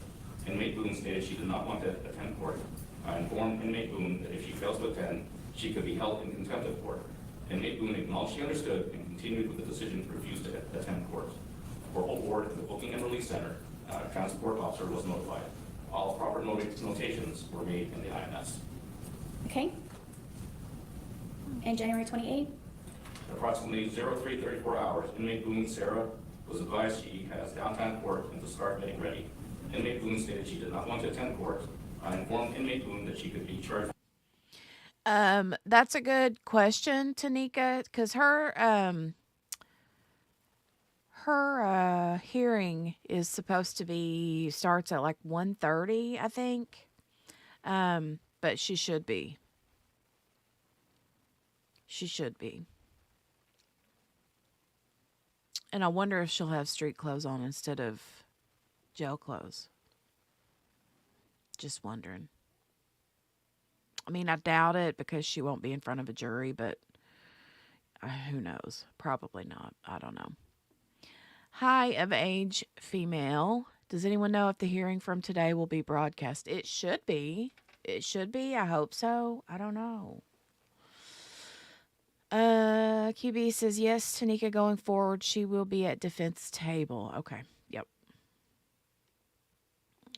Inmate Boone stated she did not want to attend court. I informed inmate Boone that if she fails to attend, she could be held in contempt of court. Inmate Boone acknowledged she understood and continued with the decision to refuse to attend court. Corporal Ward at the Booking and Release Center, transport officer, was notified. All proper notations were made in the INS. Okay? And January 28? Approximately 0334 hours, inmate Boone, Sarah, was advised she has downtown court and to start getting ready. Inmate Boone stated she did not want to attend court. I informed inmate Boone that she could be charged. That's a good question, Tanika, because her hearing is supposed to be starts at like 1:30, I think. But she should be. She should be. And I wonder if she'll have street clothes on instead of jail clothes. Just wondering. I mean, I doubt it because she won't be in front of a jury, but who knows? Probably not. I don't know. Hi, of age female. Does anyone know if the hearing from today will be broadcast? It should be. It should be. I hope so. I don't know. QB says, yes, Tanika, going forward, she will be at defense table. Okay. Yep.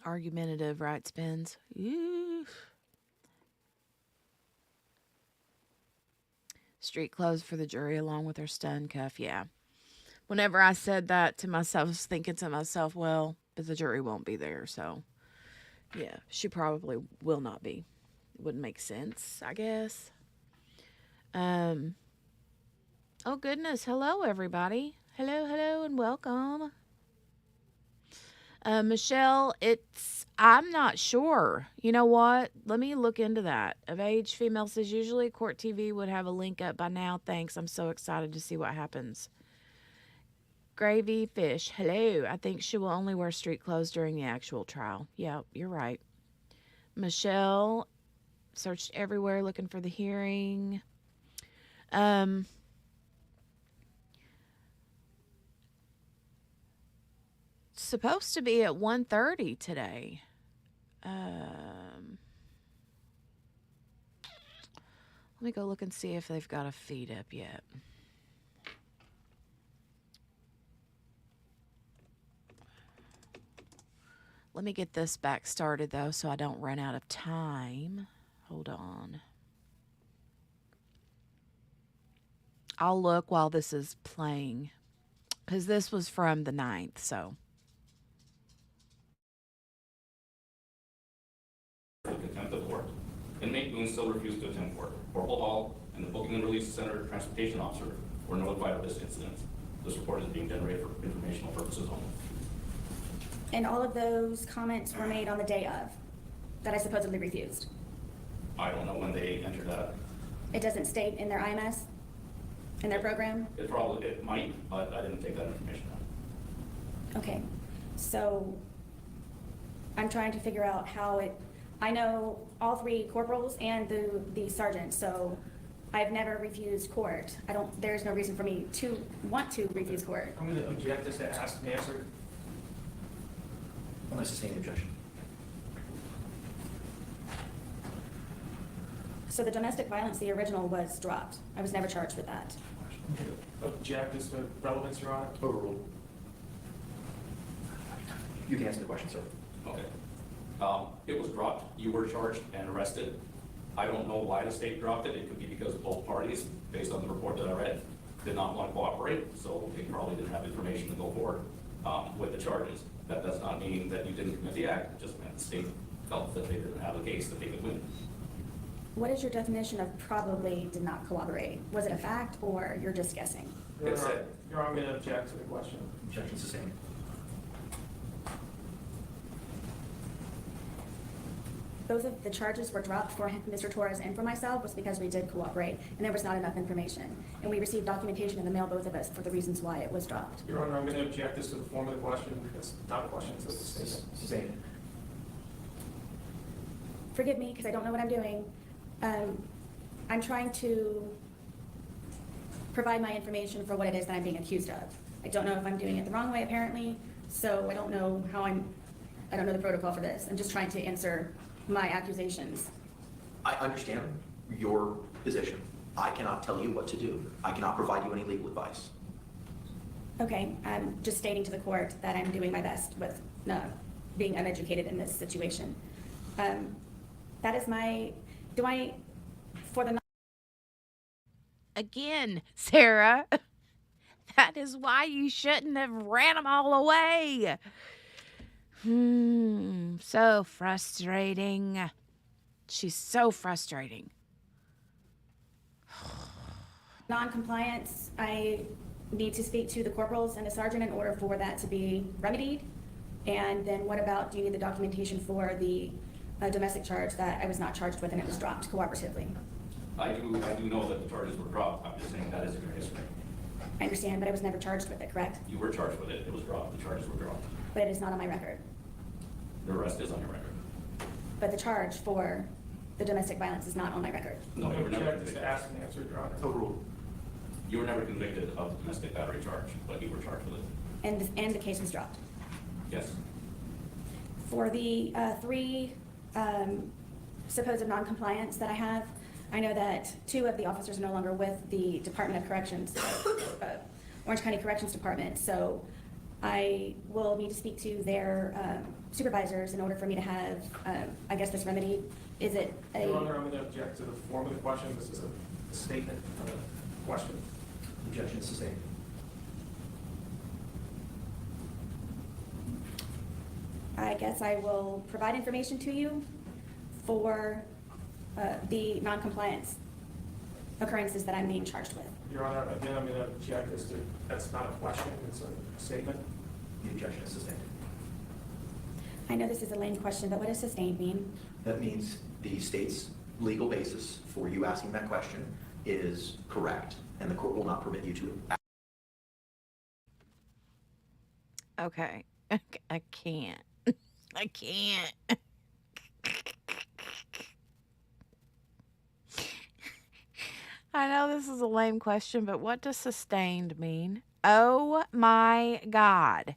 Argumentative, right, Spins? Oof. Street clothes for the jury along with her stun cuff. Yeah. Whenever I said that to myself, I was thinking to myself, well, but the jury won't be there. So, yeah, she probably will not be. It wouldn't make sense, I guess. Oh, goodness. Hello, everybody. Hello, and welcome. Michelle, I'm not sure. You know what? Let me look into that. Of age female says, usually Court TV would have a link up by now. Thanks. I'm so excited to see what happens. Gravy Fish, hello. I think she will only wear street clothes during the actual trial. Yeah, you're right. Michelle, searched everywhere looking for the hearing. Supposed to be at 1:30 today. Let me go look and see if they've got a feed up yet. Let me get this back started though so I don't run out of time. Hold on. I'll look while this is playing because this was from the 9th, so. Contempt of court. Inmate Boone still refused to attend court. Corporal Hall and the Booking and Release Center transportation officer were notified of this incident. This report is being generated for informational purposes only. And all of those comments were made on the day of, that I supposedly refused. I don't know when they entered that. It doesn't state in their IMS, in their program? It might, but I didn't take that information out. Okay, so I'm trying to figure out how I know all three corporals and the sergeant, so I've never refused court. There's no reason for me to want to refuse court. I'm going to object this to ask and answer. I'm going to sustain the objection. So the domestic violence, the original, was dropped. I was never charged with that. Object as to relevance, Your Honor. Overruled. You can answer the question, sir. Okay. It was dropped. You were charged and arrested. I don't know why the state dropped it. It could be because both parties, based on the report that I read, did not want to cooperate, so they probably didn't have information to go forward. with the charges. That does not mean that you didn't commit the act, it just meant the state felt that they didn't have a case that they could win. What is your definition of probably did not cooperate? Was it a fact or you're just guessing? Your It said- Honor, I'm going to object to the question. Objection sustained. Both of the charges were dropped for Mr. Torres and for myself was because we did cooperate and there was not enough information. And we received documentation in the mail, both of us, for the reasons why it was dropped. Your Honor, I'm going to object this to the form of the question. It's not a question, it's a statement. Sustained. Forgive me, because I don't know what I'm doing. I'm trying to provide my information for what it is that I'm being accused of. I don't know if I'm doing it the wrong way, apparently, so I don't know I don't know the protocol for this. I'm just trying to answer my accusations. I understand your position. I cannot tell you what to do. I cannot provide you any legal advice. Okay, I'm just stating to the court that I'm doing my best with being uneducated in this situation. That is Again, Sarah, that is why you shouldn't have ran them all away. So frustrating. She's so frustrating. non-compliance, I need to speak to the corporals and the sergeant in order for that to be remedied. And then what about, do you need the documentation for the domestic charge that I was not charged with and it was dropped cooperatively? I do know that the charges were dropped. I'm just saying that is in your history. I understand, but I was never charged with it, correct? You were charged with it. It was dropped. The charges were dropped. But it is not on my record. The rest is on your record. But the charge for the domestic violence is not on my record. No, you were never Object is to convicted. ask and answer, Your Honor. Overruled. You were never convicted of the domestic battery charge, but you were charged with it. And the case was dropped. Yes. For the three supposed non-compliance that I have, I know that 2 of the officers are no longer with the Department of Corrections, Orange County Corrections Department, so I will need to speak to their supervisors in order for me to have, I guess, this remedy. Is it Your Honor, I'm going to object to the form of the question. This is a statement, not a question. Objection sustained. I guess I will provide information to you for the non-compliance occurrences that I'm being charged with. Your Honor, again, I'm going to object this to, that's not a question, it's a statement. The objection is sustained. I know this is a lame question, but what does sustained mean? That means the state's legal basis for you asking that question is correct, and the court will not permit you to. Okay. I can't. I can't. I know this is a lame question, but what does sustained mean? Oh my God.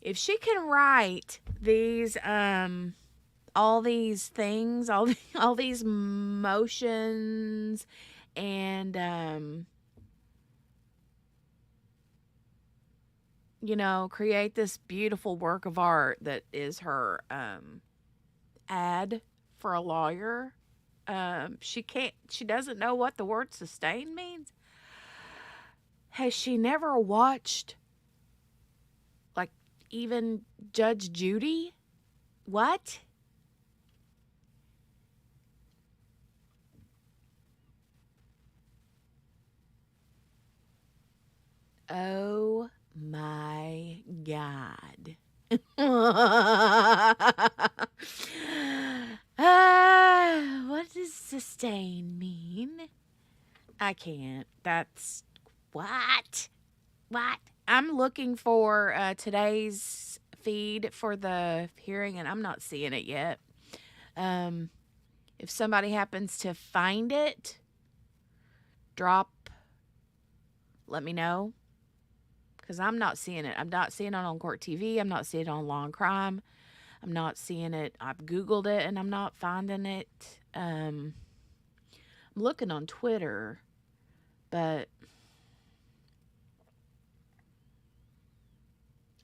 If she can write these, all these things, all these motions and, you know, create this beautiful work of art that is her, ad for a lawyer. She doesn't know what the word sustain means. Has she never watched, like, even Judge Judy? What? Oh my God. What does sustain mean? I can't. That's what? I'm looking for today's feed for the hearing, and I'm not seeing it yet. If somebody happens to find it, let me know. Because I'm not seeing it. I'm not seeing it on Court TV. I'm not seeing it on Law and Crime. I'm not seeing it. I've Googled it and I'm not finding it. I'm looking on Twitter, but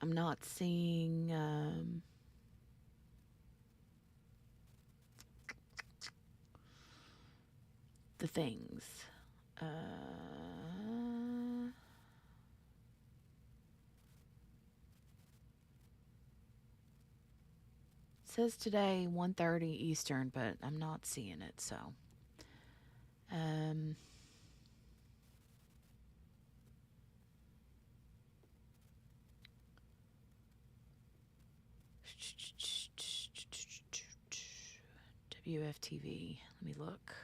I'm not seeing the things. says today 1:30 Eastern, but I'm not seeing it, so. WFTV. Let me look.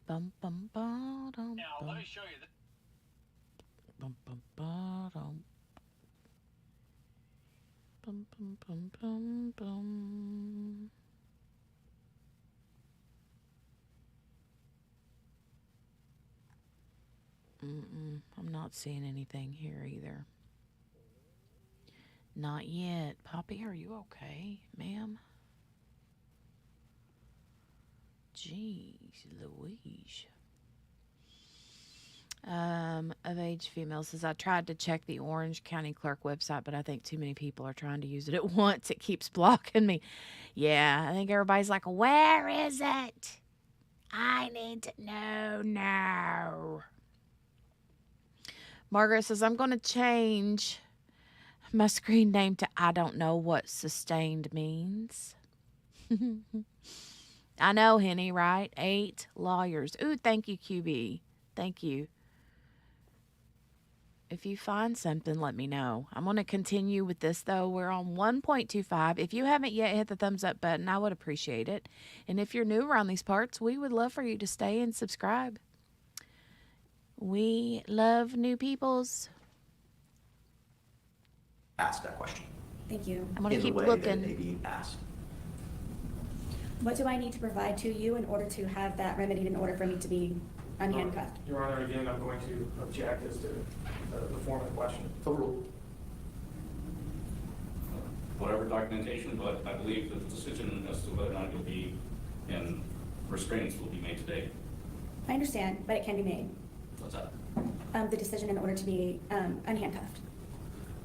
Bum bum ba dum. Now, let me show you this. Bum bum ba dum. Bum bum bum bum bum. I'm not seeing anything here either. Not yet. Poppy, are you okay, ma'am? Jeez Louise. Of age female says, I tried to check the Orange County Clerk website, but I think too many people are trying to use it at once. It keeps blocking me. Yeah, I think everybody's like, where is it? I need to know now. Margaret says, I'm going to change my screen name to I don't know what sustained means. I know, Henny, right? 8 lawyers. Ooh, thank you, QB. Thank you. If you find something, let me know. I'm going to continue with this, though. We're on 1.25. If you haven't yet hit the thumbs up button, I would appreciate it. And if you're new around these parts, we would love for you to stay and subscribe. We love new peoples. Ask that question. Thank you. I'm going to In the keep way that it looking. may be asked. What do I need to provide to you in order to have that remedied in order for me to be unhandcuffed? Your Honor, again, I'm going to object as to the form of the question. Overruled. Whatever documentation, but I believe that the decision as to whether or not you'll be in restraints will be made today. I understand, but it can be made. What's that? The decision in order to be unhandcuffed.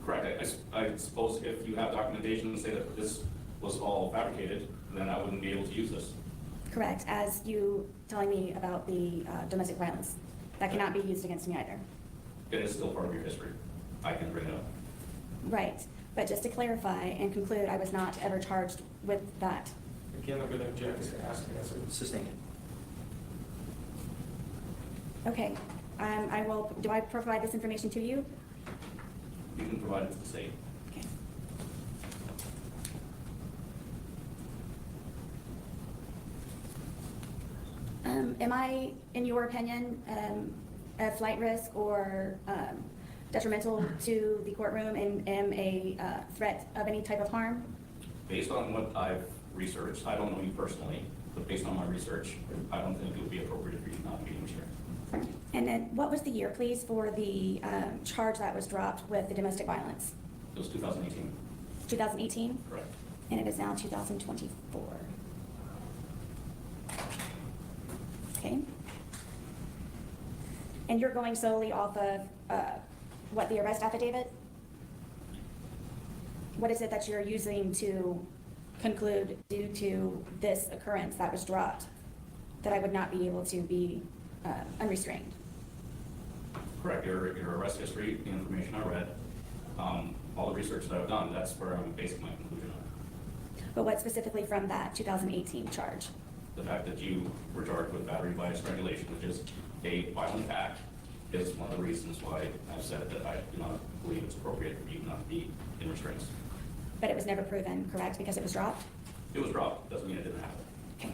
Correct. I suppose if you have documentation to say that this was all fabricated, then I wouldn't be able to use this. Correct, as you telling me about the domestic violence. That cannot be used against me either. It is still part of your history. I can bring it up. Right, but just to clarify and conclude, I was not ever charged with that. Again, I'm going to object as to asking as a Sustained. Okay, I will, do I provide this information to you? You can provide it to the state. Okay. Am I, in your opinion, a flight risk or detrimental to the courtroom and am a threat of any type of harm? Based on what I've researched, I don't know you personally, but based on my research, I don't think it would be appropriate for you not to be in restraint. And then what was the year, please, for the charge that was dropped with the domestic violence? It was 2018. 2018? Correct. And it is now 2024. Okay. And you're going solely off of, what, the arrest affidavit? What is it that you're using to conclude due to this occurrence that was dropped, that I would not be able to be unrestrained? Correct. Your arrest history, the information I read, all the research that I've done, that's where I'm basing my conclusion on. But what specifically from that 2018 charge? The fact that you were charged with battery by strangulation, which is a violent act, is one of the reasons why I've said that I do not believe it's appropriate for you not to be in restraints. But it was never proven, correct, because it was dropped? It was dropped, doesn't mean it didn't happen. Okay.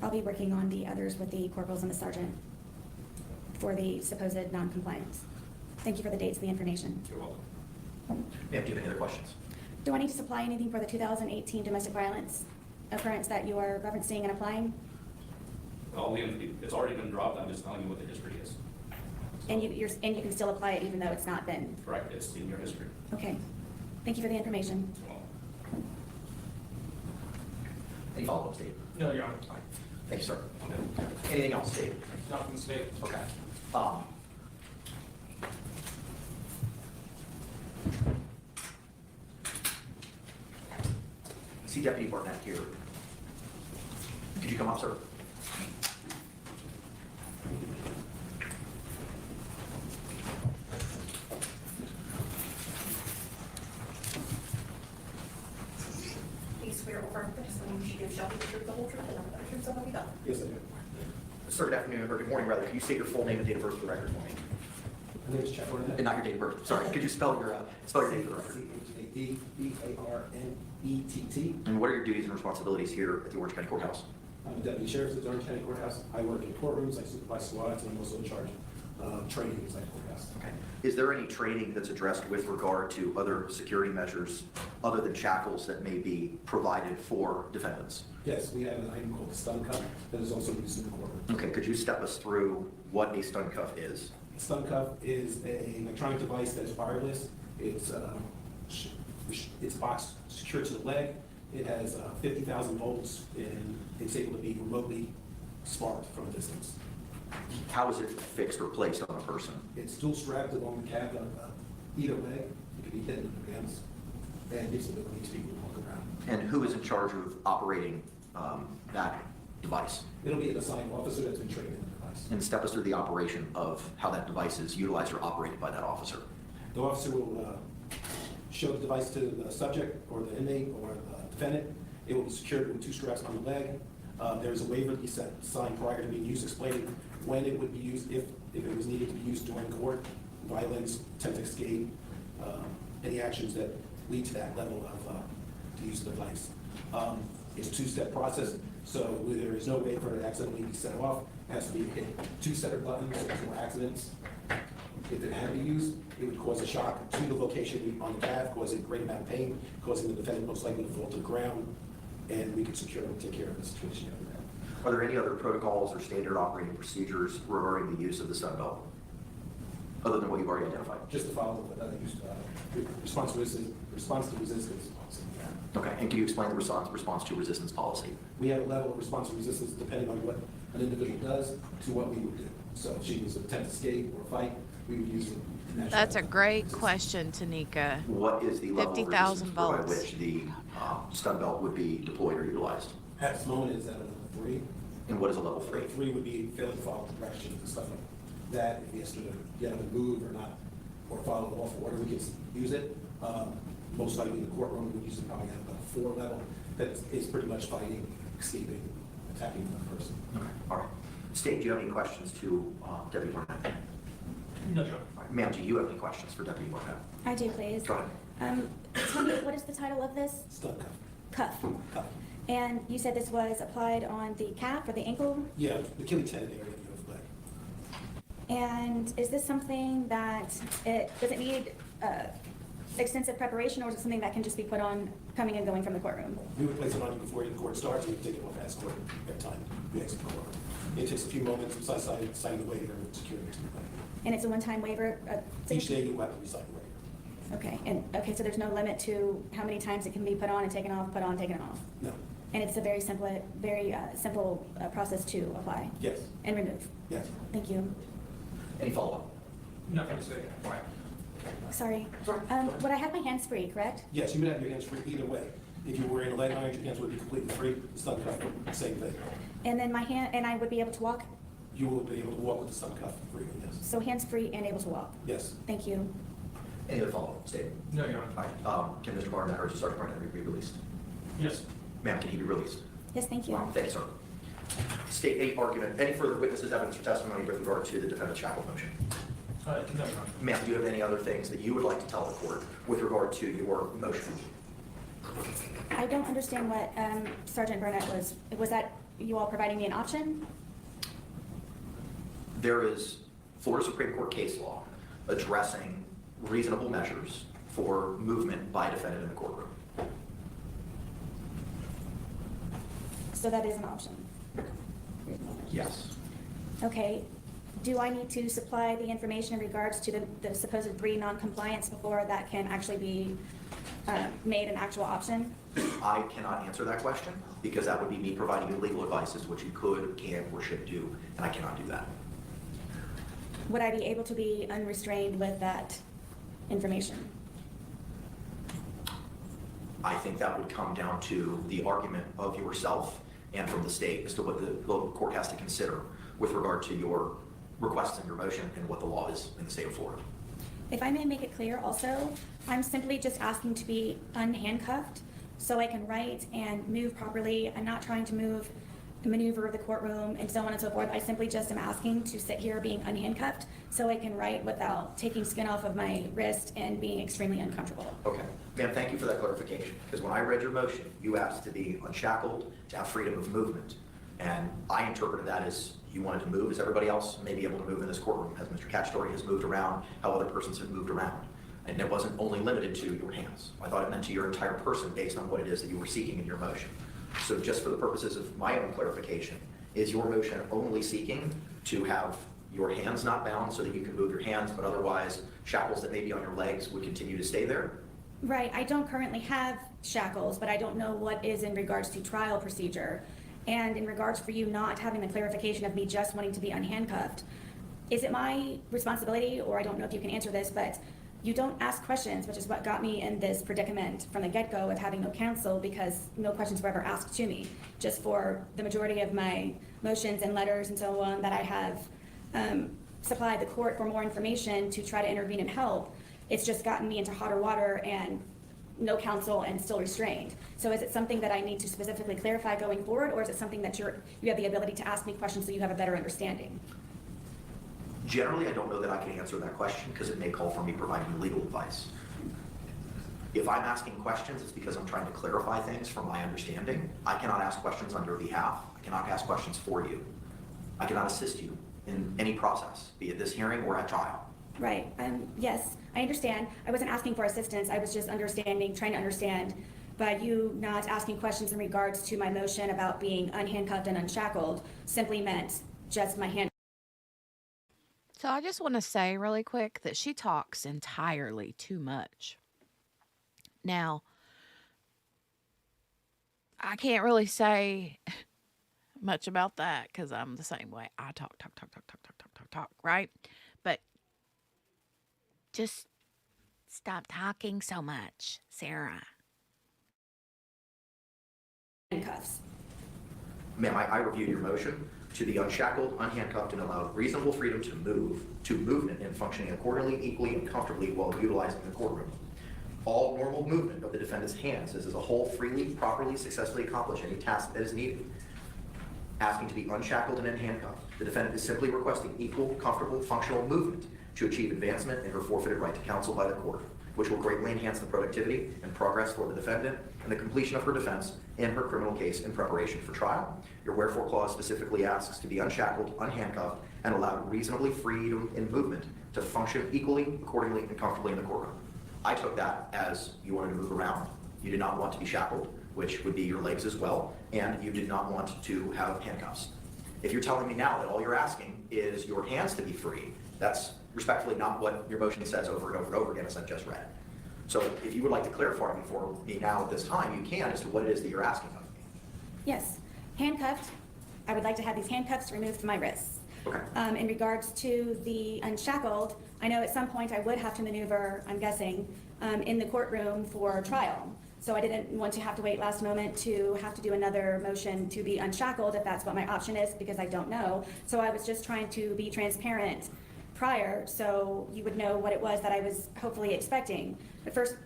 I'll be working on the others with the corporals and the sergeant for the supposed non-compliance. Thank you for the dates and the information. You're welcome. Ma'am, do you have any other questions? Do I need to supply anything for the 2018 domestic violence occurrence that you are referencing and applying? It's already been dropped, I'm just telling you what the history is. And you can still apply it even though it's not been? Correct, it's in your history. Okay. Thank you for the information. You're welcome. Any follow-ups, Dave? No, Your Honor. All right. Thank you, sir. Anything else, Dave? Not from the state. Okay. See Deputy Barnett here. Could you come up, sir? Do you swear or affirm that testimony you give shall be the truth, the whole truth, and nothing but the truth, so help you God? Yes, I do. Sir, good afternoon, or good morning, rather. Can you state your full name and date of birth for the record for me? My name is Chuck Barnett. And not your date of birth. Sorry, could you spell your name for the record? C-H-A-D-B-A-R-N-E-T-T. And what are your duties and responsibilities here at the Orange County Courthouse? I'm a deputy sheriff at the Orange County Courthouse. I work in courtrooms, I supervise squads, and I'm also in charge of training inside the courthouse. Okay. Is there any training that's addressed with regard to other security measures other than shackles that may be provided for defendants? Yes, we have an item called the stun cuff that is also used in the courtroom. Okay, could you step us through what a stun cuff is? Stun cuff is an electronic device that's wireless. It's box secured to the leg. It has 50,000 volts, and it's able to be remotely sparked from a distance. How is it fixed or placed on a person? It's dual strapped along the calf of either leg. It can be hidden in the pants, and gives the ability to people to walk around. And who is in charge of operating that device? It'll be an assigned officer that's been trained in the device. And step us through the operation of how that device is utilized or operated by that officer. The officer will show the device to the subject or the inmate or the defendant. It will be secured with 2 straps on the leg. There's a waiver that you signed prior to being used explaining when it would be used, if it was needed to be used during court, violence, attempt to escape, any actions that lead to that level of to use the device. It's a 2-step process, so there is no way for it to accidentally be set off. It has to be hit 2 separate buttons so there's no accidents. If it had to be used, it would cause a shock to the location on the calf, causing a great amount of pain, causing the defendant most likely to fall to the ground, and we could secure and take care of the situation after that. Are there any other protocols or standard operating procedures regarding the use of the stun belt, other than what you've already identified? Just to follow response to resistance policy. Okay, and can you explain the response to resistance policy? We have a level of response to resistance depending on what an individual does to what we would do. So if she was to attempt to escape or fight, we would use it. That's a great question, Tanika. What is the level of 50,000 resistance by volts. which the stun belt would be deployed or utilized? At this moment is at a level 3. And what is a level 3? 3 would be failing to follow directions and stuff like that. If he has to get him to move or not, or follow off order, we can use it. Most likely in the courtroom, we would use it probably at about a 4 level. That is pretty much fighting, escaping, attacking another person. Okay, all right. State, do you have any questions to Deputy Barnett? No, John. All right, ma'am, do you have any questions for Deputy Barnett? I do, please. Go ahead. Tell me, what is the title of this? Stun cuff. Cuff. Cuff. And you said this was applied on the calf or the ankle? Yeah, the Achilles tendon area of the leg. And is this something that does it need extensive preparation, or is it something that can just be put on coming and going from the courtroom? We would place it on you before the court starts, and we take it off as court every time we exit the courtroom. It takes a few moments, besides signing the waiver and securing it to the leg. And it's a one-time waiver? Each day you have to resign the waiver. Okay, so there's no limit to how many times it can be put on and taken off, put on, taken off? No. And it's a very simple process to apply Yes. and remove? Yes. Thank you. Any follow-up? Not from the state. All right. Sorry. Sorry. Would I have my hands free, correct? Yes, you would have your hands free either way. If you were wearing a leg iron, your hands would be completely free. Stun cuff, same thing. And then I would be able to walk? You will be able to walk with the stun cuff free, yes. So hands free and able to walk? Yes. Thank you. Any other follow-up? State. No, Your Honor. All right. Can Mr. Barnett or Sergeant Barnett be released? Yes. Ma'am, can he be released? Yes, thank you. Thank you, sir. State 8 argument. Any further witnesses, evidence, or testimony with regard to the defendant's shackle motion? No, Your Honor. Ma'am, do you have any other things that you would like to tell the court with regard to your motion? I don't understand what Sergeant Burnett was that you all providing me an option? There is Florida Supreme Court case law addressing reasonable measures for movement by a defendant in the courtroom. So that is an option? Yes. Okay. Do I need to supply the information in regards to the supposed 3 non-compliance before that can actually be made an actual option? I cannot answer that question because that would be me providing you legal advice as to what you could, can, or should do, and I cannot do that. Would I be able to be unrestrained with that information? I think that would come down to the argument of yourself and from the state as to what the court has to consider with regard to your requests and your motion and what the law is in the state of Florida. If I may make it clear also, I'm simply just asking to be unhandcuffed so I can write and move properly. I'm not trying to maneuver the courtroom and so on and so forth. I simply just am asking to sit here being unhandcuffed so I can write without taking skin off of my wrist and being extremely uncomfortable. Okay. Ma'am, thank you for that clarification, because when I read your motion, you asked to be unshackled, to have freedom of movement, and I interpreted that as you wanted to move, as everybody else may be able to move in this courtroom, as Mr. Cacciatore has moved around, how other persons have moved around. And it wasn't only limited to your hands. I thought it meant to your entire person based on what it is that you were seeking in your motion. So just for the purposes of my own clarification, is your motion only seeking to have your hands not bound so that you can move your hands, but otherwise shackles that may be on your legs would continue to stay there? Right, I don't currently have shackles, but I don't know what is in regards to trial procedure. And in regards for you not having the clarification of me just wanting to be unhandcuffed, is it my responsibility, or I don't know if you can answer this, but you don't ask questions, which is what got me in this predicament from the get-go with having no counsel, because no questions were ever asked to me. Just for the majority of my motions and letters and so on that I have supplied the court for more information to try to intervene and help, it's just gotten me into hotter water and no counsel and still restrained. So is it something that I need to specifically clarify going forward, or is it something that you have the ability to ask me questions so you have a better understanding? Generally, I don't know that I can answer that question because it may call for me providing legal advice. If I'm asking questions, it's because I'm trying to clarify things from my understanding. I cannot ask questions on your behalf. I cannot ask questions for you. I cannot assist you in any process, be it this hearing or at trial. Right, yes, I understand. I wasn't asking for assistance. I was just trying to understand by you not asking questions in regards to my motion about being unhandcuffed and unshackled simply meant just my hand. So I just want to say really quick that she talks entirely too much. Now, I can't really say much about that because I'm the same way. I talk, right? But just stop talking so much, Sarah. Handcuffs. Ma'am, I reviewed your motion to be unshackled, unhandcuffed, and allowed reasonable freedom to movement and functioning accordingly, equally, and comfortably while utilizing the courtroom. All normal movement of the defendant's hands is as a whole freely, properly, successfully accomplish any task that is needed. Asking to be unshackled and unhandcuffed, the defendant is simply requesting equal, comfortable, functional movement to achieve advancement in her forfeited right to counsel by the court, which will greatly enhance the productivity and progress for the defendant and the completion of her defense in her criminal case in preparation for trial. Your wherefore clause specifically asks to be unshackled, unhandcuffed, and allowed reasonably freedom in movement to function equally, accordingly, and comfortably in the courtroom. I took that as you wanted to move around. You did not want to be shackled, which would be your legs as well, and you did not want to have handcuffs. If you're telling me now that all you're asking is your hands to be free, that's respectfully not what your motion says over and over and over again, as I've just read. So if you would like to clarify for me now at this time, you can, as to what it is that you're asking of me. Yes, handcuffed. I would like to have these handcuffs removed from my wrists. Okay. In regards to the unshackled, I know at some point I would have to maneuver, I'm guessing, in the courtroom for trial. So I didn't want to have to wait last moment to have to do another motion to be unshackled if that's what my option is, because I don't know. So I was just trying to be transparent prior so you would know what it was that I was hopefully expecting. But first,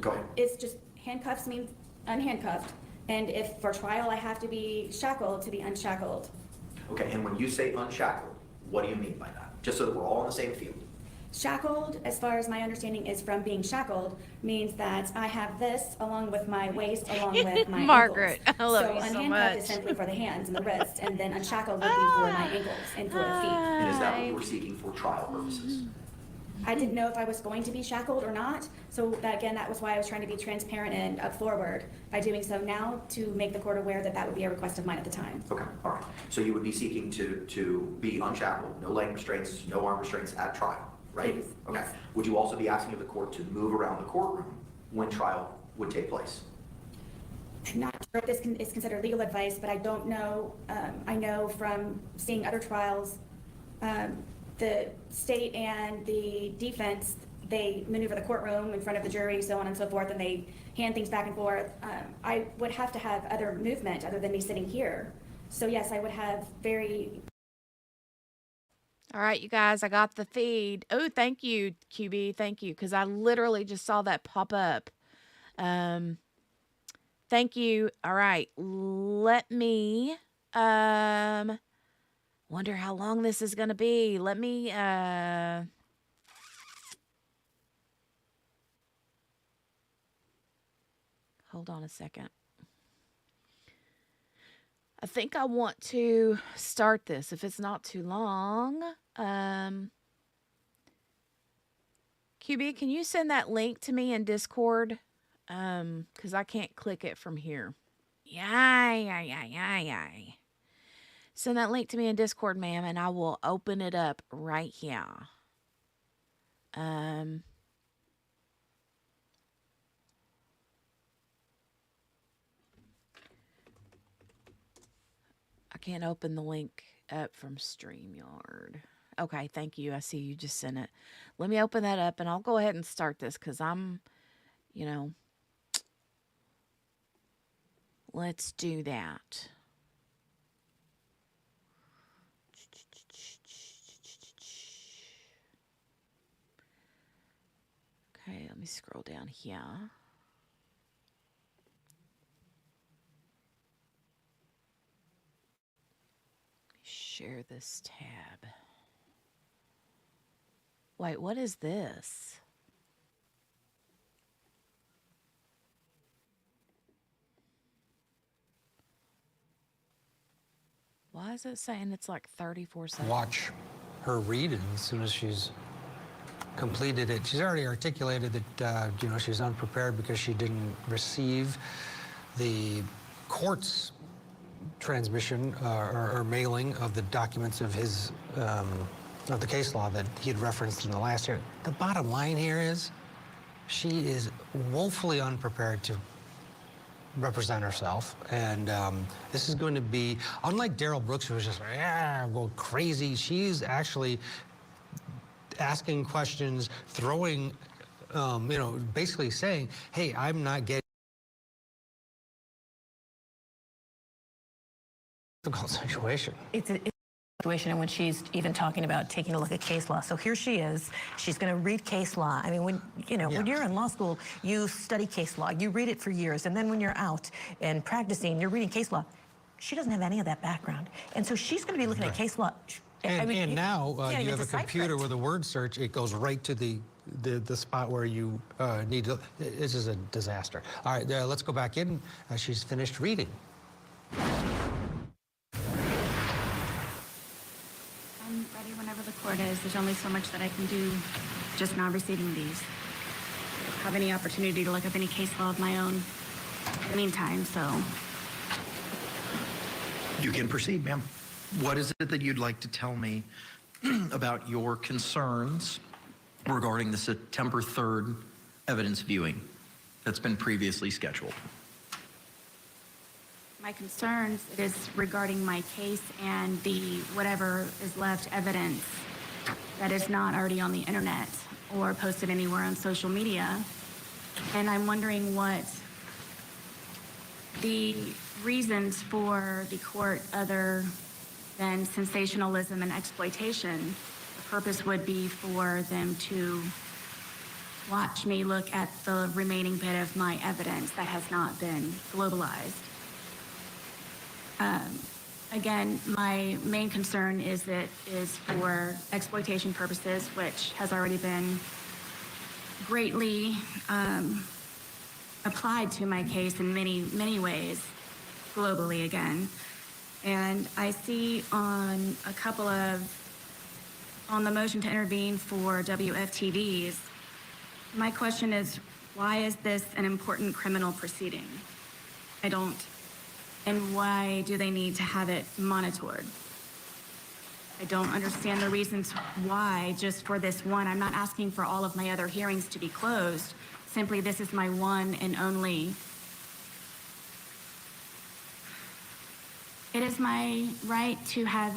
Go ahead. it's just handcuffs means unhandcuffed. And if for trial I have to be shackled, to be unshackled. Okay, and when you say unshackled, what do you mean by that? Just so that we're all on the same field. Shackled, as far as my understanding is from being shackled, means that I have this along with my waist, along with my Margaret, ankles. I love you so unhandcuffed much. is simply for the hands and the wrist, and then unshackled would be for my ankles and for the feet. And is that what you were seeking for trial purposes? I didn't know if I was going to be shackled or not, so that, again, that was why I was trying to be transparent and up forward by doing so now to make the court aware that that would be a request of mine at the time. Okay, all right. So you would be seeking to be unshackled, no leg restraints, no arm restraints at trial, right? Please, Okay. yes. Would you also be asking of the court to move around the courtroom when trial would take place. I'm not sure if this is considered legal advice, but I don't know. I know from seeing other trials, the state and the defense, they maneuver the courtroom in front of the jury, so on and so forth, and they hand things back and forth. I would have to have other movement other than me sitting here. So yes, I would have very... All right, you guys, I got the feed. Oh, thank you, QB. Thank you, because I literally just saw that pop up. Thank you. All right, let me, wonder how long this is going to be. Let me, hold on a second. I think I want to start this if it's not too long. QB, can you send that link to me in Discord? Because I can't click it from here. Yay. Send that link to me in Discord, ma'am, and I will open it up right here. I can't open the link up from StreamYard. Okay, thank you. I see you just sent it. Let me open that up, and I'll go ahead and start this because I'm, you know, let's do that. Okay, let me scroll down here. Share this tab. Wait, what is this? Why is it saying it's like 34 seconds? Watch her read it as soon as she's completed it. She's already articulated that, you know, she's unprepared because she didn't receive the court's transmission or mailing of the documents of his, of the case law that he had referenced in the last hearing. The bottom line here is she is woefully unprepared to represent herself, and this is going to be, unlike Daryl Brooks, who was just go crazy, she's actually asking questions, throwing, you know, basically saying, hey, I'm not getting a difficult situation. It's a situation in which she's even talking about taking a look at case law. So here she is. She's going to read case law. I mean, when when you're in law school, you study case law. You read it for years, and then when you're out and practicing, you're reading case law. She doesn't have any of that background, and so she's going to be looking at case law. And now you can't you even have a decipher computer it. with a word search. It goes right to the spot where you need to. This is a disaster. All right, let's go back in. She's finished reading. I'm ready whenever the court is. There's only so much that I can do just not receiving these. I don't have any opportunity to look up any case law of my own in the meantime, so. You can proceed, ma'am. What is it that you'd like to tell me about your concerns regarding the September 3rd evidence viewing that's been previously scheduled? My concerns is regarding my case and the whatever is left evidence that is not already on the internet or posted anywhere on social media. And I'm wondering what the reasons for the court, other than sensationalism and exploitation, the purpose would be for them to watch me look at the remaining bit of my evidence that has not been globalized. Again, my main concern is for exploitation purposes, which has already been greatly applied to my case in many, many ways, globally again. And I see on the motion to intervene for WFTVs, my question is, why is this an important criminal proceeding? I don't. And why do they need to have it monitored? I don't understand the reasons why just for this one. I'm not asking for all of my other hearings to be closed simply this is my one and only. It is my right to have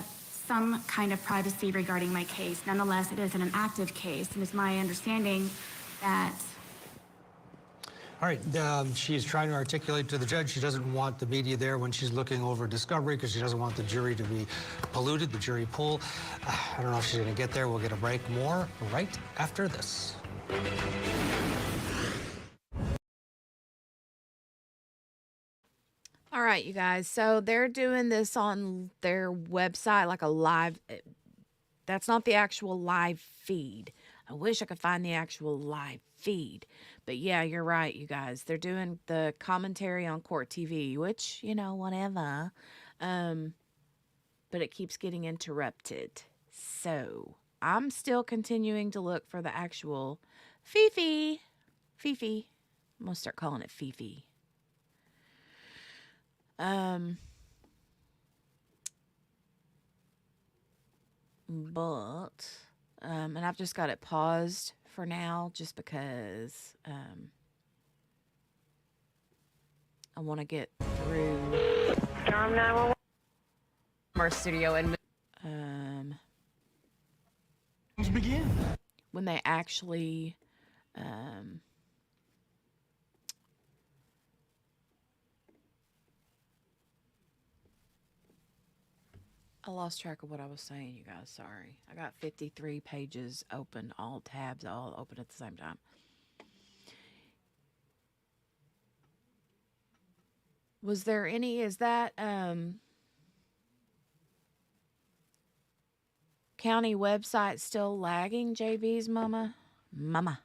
some kind of privacy regarding my case. Nonetheless, it is an active case, and it's my understanding that All right, she's trying to articulate to the judge she doesn't want the media there when she's looking over discovery because she doesn't want the jury to be polluted, the jury pool. I don't know if she's going to get there. We'll get a break. More right after this. All right, you guys. So they're doing this on their website, like a live. That's not the actual live feed. I wish I could find the actual live feed. But yeah, you're right, you guys. They're doing the commentary on Court TV, which, you know, whatever. But it keeps getting interrupted. So I'm still continuing to look for the actual Fifi. Fifi. I'm going to start calling it Fifi. And I've just got it paused for now just because I want to get through our studio and begin. when they actually I lost track of what I was saying, you guys. Sorry. I got 53 pages open, all tabs, all open at the same time. Was there any, is that county website still lagging, JB's mama? Mama.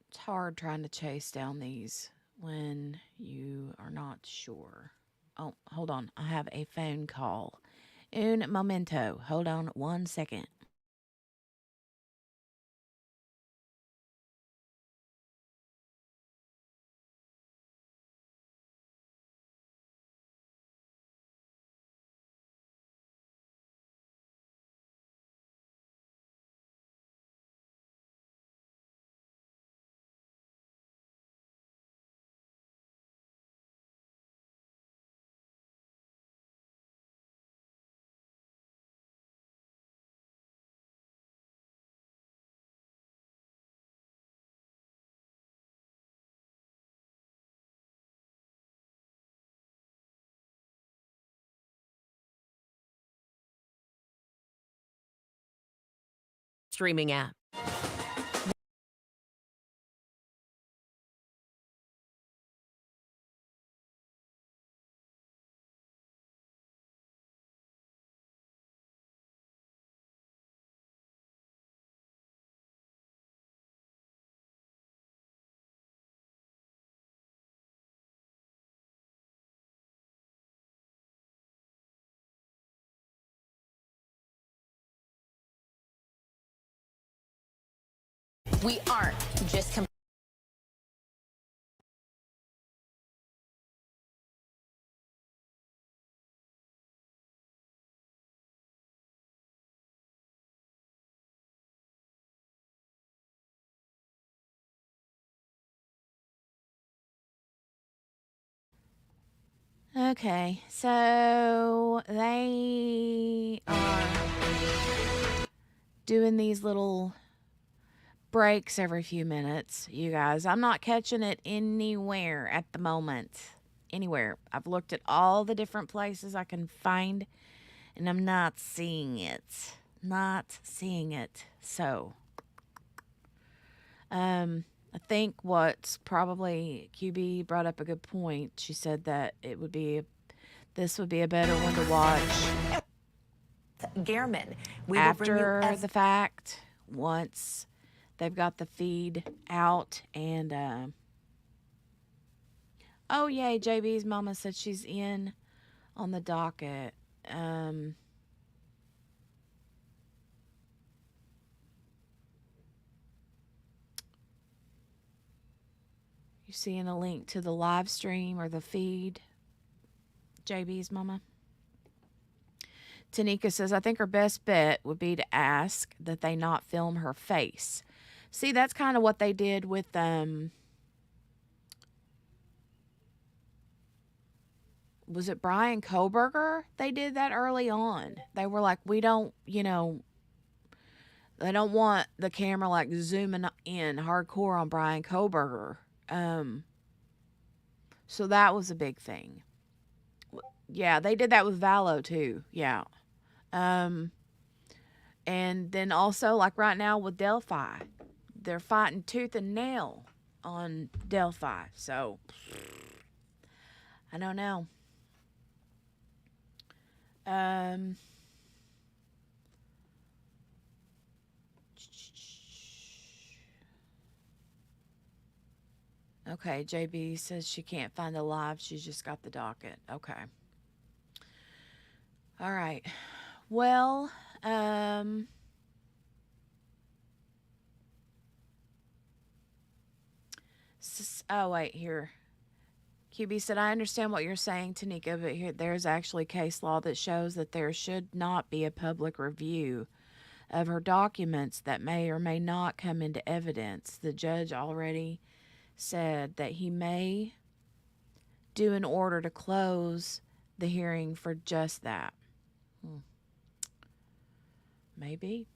It's hard trying to chase down these when you are not sure. Oh, hold on. I have a phone call. Un momento. Hold on 1 second. Streaming app. We aren't just Okay, so they are doing these little breaks every few minutes, you guys. I'm not catching it anywhere at the moment. Anywhere. I've looked at all the different places I can find, and I'm not seeing it. Not seeing it. So, I think what's probably QB brought up a good point. She said that this would be a better one to watch Gehrman, we after will bring you the fact, once they've got the feed out. And oh yay, JB's mama said she's in on the docket. You seeing a link to the live stream or the feed? JB's mama. Tanika says, I think her best bet would be to ask that they not film her face. See, that's kind of what they did with was it Brian Koberger? They did that early on. They were like, we don't, they don't want the camera like zooming in hardcore on Brian Koberger. So that was a big thing. Yeah, they did that with Valo too. Yeah. And then also like right now with Delphi, they're fighting tooth and nail on Delphi. So I don't know. Okay, JB says she can't find the live. She's just got the docket. Okay. All right. Well, oh, wait, here. QB said, I understand what you're saying, Tanika, but here there's actually case law that shows that there should not be a public review of her documents that may or may not come into evidence. The judge already said that he may do an order to close the hearing for just that. Maybe.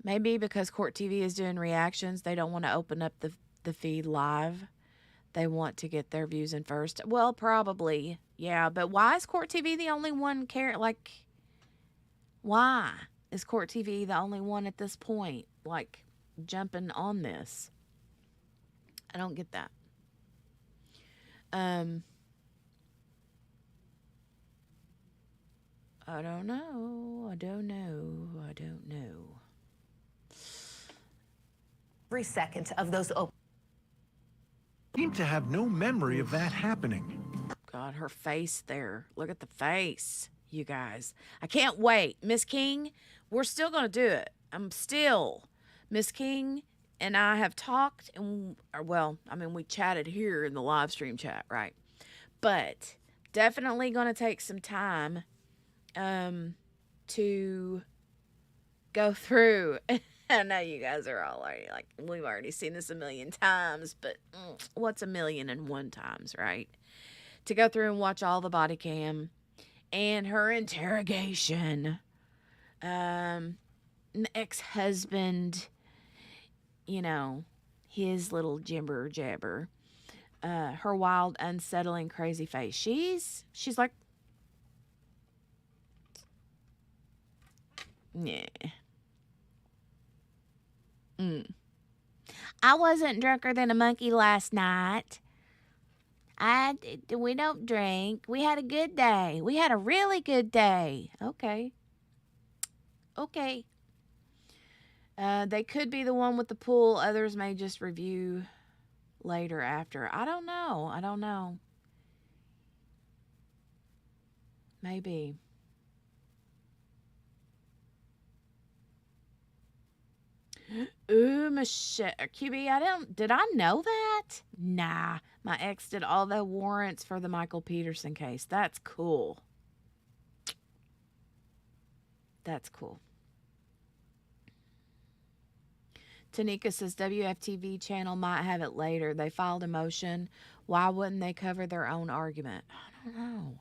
Maybe because Court TV is doing reactions, they don't want to open up the feed live. They want to get their views in first. Well, probably. Yeah, but why is Court TV the only one why is Court TV the only one at this point, jumping on this? I don't get that. I don't know. I don't know. Every second of those open. Seem to have no memory of that happening. God, her face there. Look at the face, you guys. I can't wait. Miss King, we're still going to do it. Miss King and I have talked, and we chatted here in the live stream chat, right? But definitely going to take some time to go through. I know you guys are all already we've already seen this a million times, but what's 1,000,001 times, right? To go through and watch all the body cam and her interrogation. The ex-husband, his little jibber jabber, her wild, unsettling, crazy face. She's like, yeah. I wasn't drunker than a monkey last night. We don't drink. We had a good day. We had a really good day. Okay. They could be the one with the pool. Others may just review later after. I don't know. Maybe. Ooh, Michelle, QB, did I know that? Nah, my ex did all the warrants for the Michael Peterson case. That's cool. Tanika says WFTV channel might have it later. They filed a motion. Why wouldn't they cover their own argument? I don't know.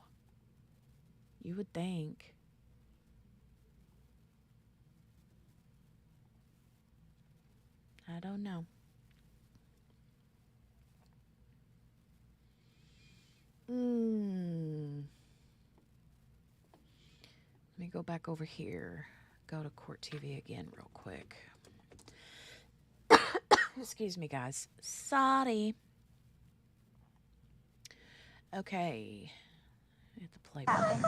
You would think. I don't know. Let me go back over here. Go to Court TV again real quick. Excuse me, guys. Sorry. Okay. I have to play. I don't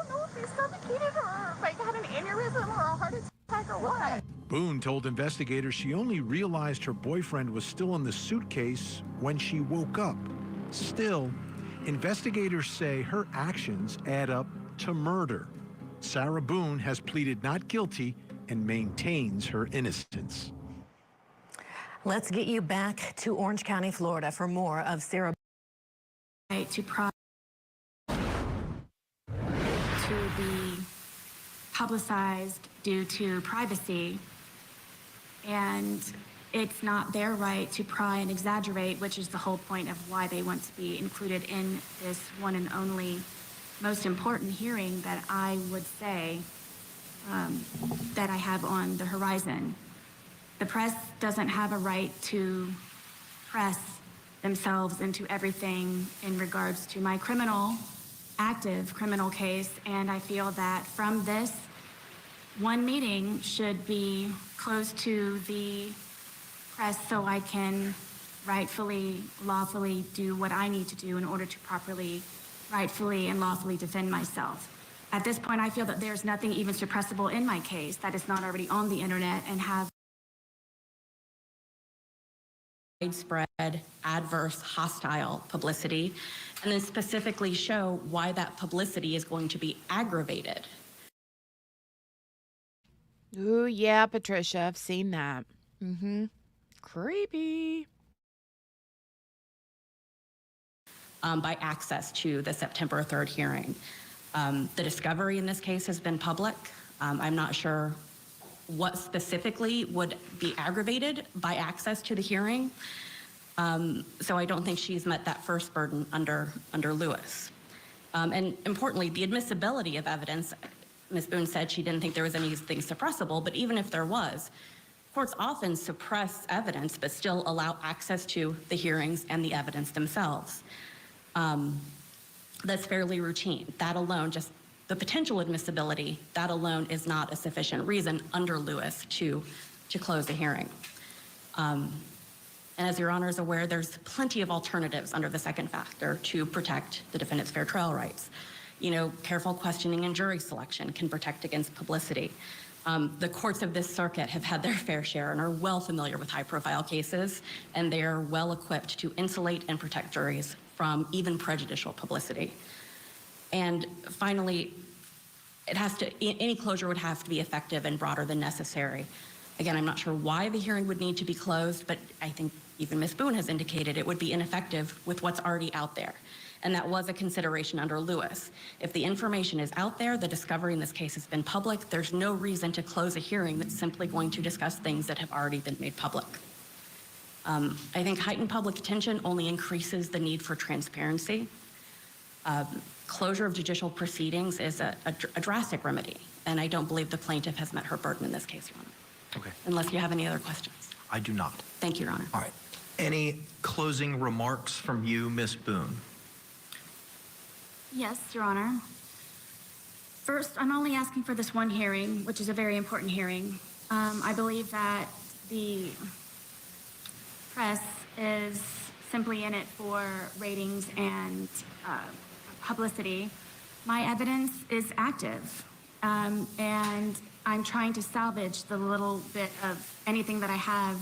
know if he suffocated or if I had an aneurysm or a heart attack or what. Boone told investigators she only realized her boyfriend was still in the suitcase when she woke up. Still, investigators say her actions add up to murder. Sarah Boone has pleaded not guilty and maintains her innocence. Let's get you back to Orange County, Florida for more of Sarah. To be publicized due to privacy, and it's not their right to pry and exaggerate, which is the whole point of why they want to be included in this one and only most important hearing that I would say that I have on the horizon. The press doesn't have a right to press themselves into everything in regards to my active criminal case, and I feel that from this, one meeting should be closed to the press so I can rightfully, lawfully do what I need to do in order to properly, rightfully, and lawfully defend myself. At this point, I feel that there's nothing even suppressible in my case that is not already on the internet and have widespread, adverse, hostile publicity, and then specifically show why that publicity is going to be aggravated. Ooh, yeah, Patricia, I've seen that. Creepy. By access to the September 3rd hearing. The discovery in this case has been public. I'm not sure what specifically would be aggravated by access to the hearing. So I don't think she's met that first burden under Lewis. And importantly, the admissibility of evidence, Ms. Boone said she didn't think there was anything suppressible, but even if there was, courts often suppress evidence but still allow access to the hearings and the evidence themselves. That's fairly routine. That alone, just the potential admissibility, that alone is not a sufficient reason under Lewis to close a hearing. And as Your Honor is aware, there's plenty of alternatives under the second factor to protect the defendant's fair trial rights. You know, careful questioning and jury selection can protect against publicity. The courts of this circuit have had their fair share and are well familiar with high-profile cases, and they are well equipped to insulate and protect juries from even prejudicial publicity. And finally, any closure would have to be effective and broader than necessary. Again, I'm not sure why the hearing would need to be closed, but I think even Ms. Boone has indicated it would be ineffective with what's already out there. And that was a consideration under Lewis. If the information is out there, the discovery in this case has been public, there's no reason to close a hearing that's simply going to discuss things that have already been made public. I think heightened public attention only increases the need for transparency. Closure of judicial proceedings is a drastic remedy, and I don't believe the plaintiff has met her burden in this case, Your Honor. Okay. Unless you have any other questions. I do not. Thank you, Your Honor. All right. Any closing remarks from you, Ms. Boone? Yes, Your Honor. First, I'm only asking for this one hearing, which is a very important hearing. I believe that the press is simply in it for ratings and publicity. My evidence is active, and I'm trying to salvage the little bit of anything that I have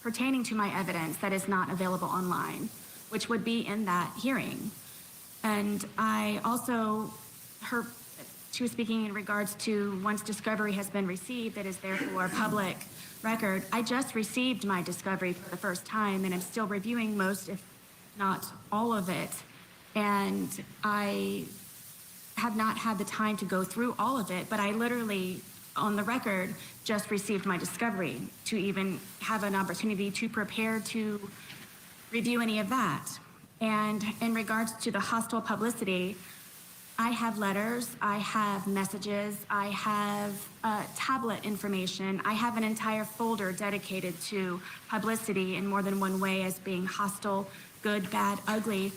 pertaining to my evidence that is not available online, which would be in that hearing. And I also heard she was speaking in regards to once discovery has been received, that is therefore public record. I just received my discovery for the first time, and I'm still reviewing most, if not all of it. And I have not had the time to go through all of it, but I literally, on the record, just received my discovery to even have an opportunity to prepare to review any of that. And in regards to the hostile publicity, I have letters, I have messages, I have tablet information. I have an entire folder dedicated to publicity in more than one way as being hostile, good, bad, ugly.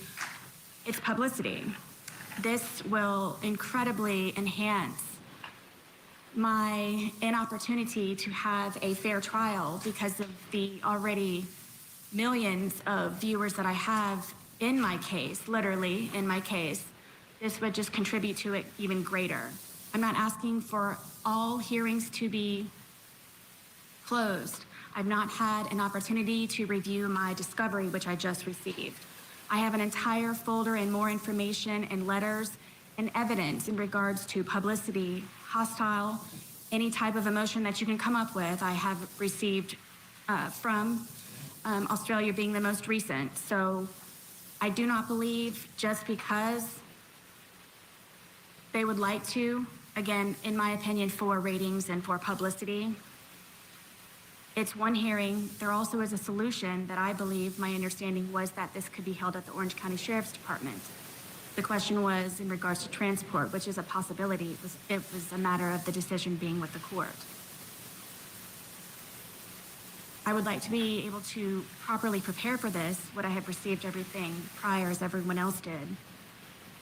It's publicity. This will incredibly enhance my inopportunity to have a fair trial because of the already millions of viewers that I have in my case, literally in my case. This would just contribute to it even greater. I'm not asking for all hearings to be closed. I've not had an opportunity to review my discovery, which I just received. I have an entire folder and more information and letters and evidence in regards to publicity, hostile, any type of emotion that you can come up with, I have received from Australia being the most recent. So I do not believe just because they would like to, again, in my opinion, for ratings and for publicity. It's one hearing. There also is a solution that I believe, my understanding was that this could be held at the Orange County Sheriff's Department. The question was in regards to transport, which is a possibility. It was a matter of the decision being with the court. I would like to be able to properly prepare for this. Would I have received everything prior as everyone else did?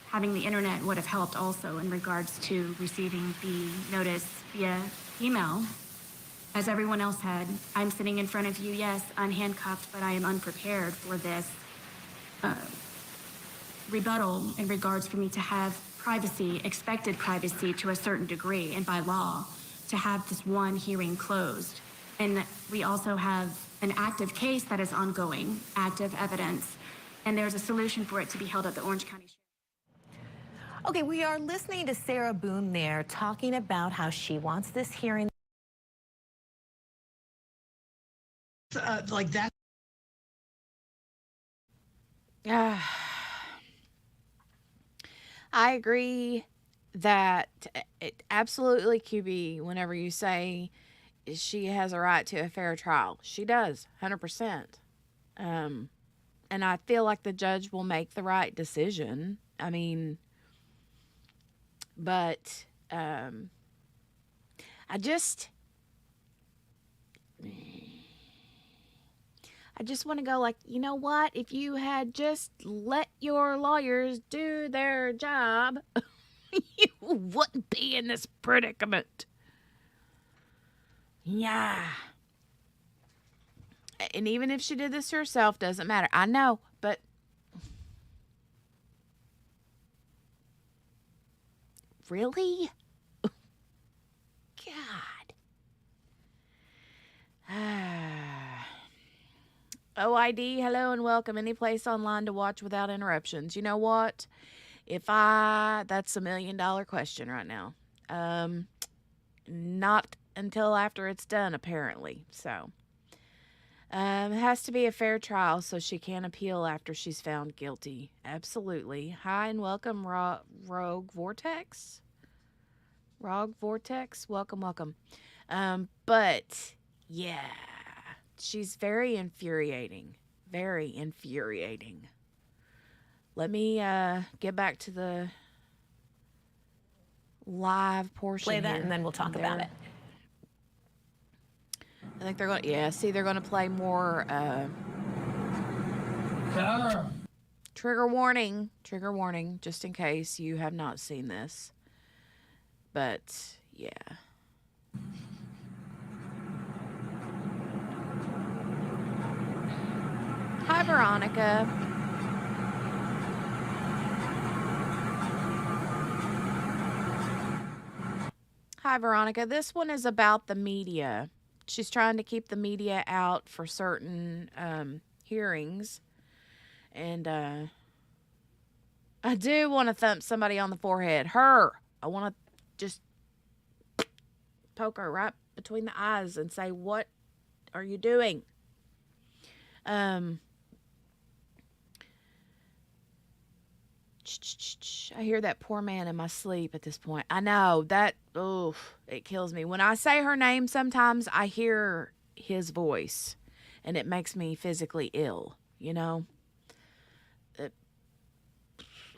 Having the internet would have helped also in regards to receiving the notice via email, as everyone else had. I'm sitting in front of you, yes, unhandcuffed, but I am unprepared for this rebuttal in regards for me to have privacy, expected privacy to a certain degree, and by law, to have this one hearing closed. And we also have an active case that is ongoing, active evidence, and there's a solution for it to be held at the Orange County. Okay, we are listening to Sarah Boone there talking about how she wants this hearing. Like that. I agree that it absolutely, QB, whenever you say she has a right to a fair trial, she does, 100%. And I feel like the judge will make the right decision. I mean, but I just want to go like, you know what? If you had just let your lawyers do their job, you wouldn't be in this predicament. Yeah. And even if she did this to herself, doesn't matter. I know, but really? God. OID, hello and welcome. Any place online to watch without interruptions? You know what? That's $1 million question right now. Not until after it's done, apparently. So, it has to be a fair trial so she can appeal after she's found guilty. Absolutely. Hi and welcome, Rogue Vortex. Rogue Vortex, welcome. But yeah. She's very infuriating. Very infuriating. Let me get back to the live portion. Play that here. and then we'll talk about it. I think they're going to, they're going to play more trigger warning, just in case you have not seen this. But, yeah. Hi, Veronica. Hi, Veronica. This one is about the media. She's trying to keep the media out for certain hearings. And I do want to thump somebody on the forehead. Her. I want to just poke her right between the eyes and say, what are you doing? I hear that poor man in my sleep at this point. I know that, it kills me. When I say her name, sometimes I hear his voice and it makes me physically ill, you know?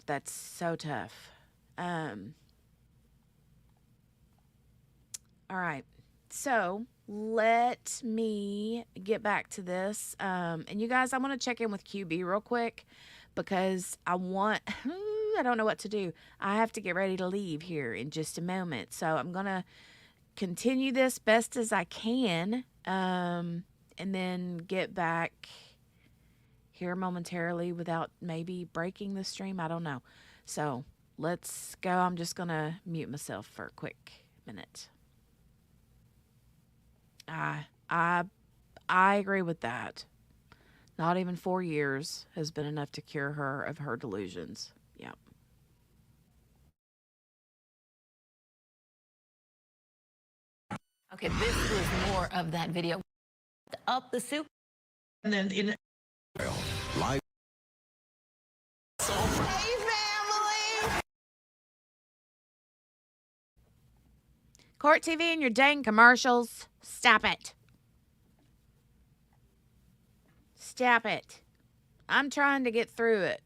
That's so tough. All right. So let me get back to this. And you guys, I want to check in with QB real quick because I don't know what to do. I have to get ready to leave here in just a moment. So I'm going to continue this best as I can. And then get back here momentarily without maybe breaking the stream. I don't know. So let's go. I'm just going to mute myself for a quick minute. I agree with that. Not even 4 years has been enough to cure her of her delusions. Yeah. Okay, this was more of that video. Up the soup. And then in Live. Court TV and your dang commercials. Stop it. Stop it. I'm trying to get through it.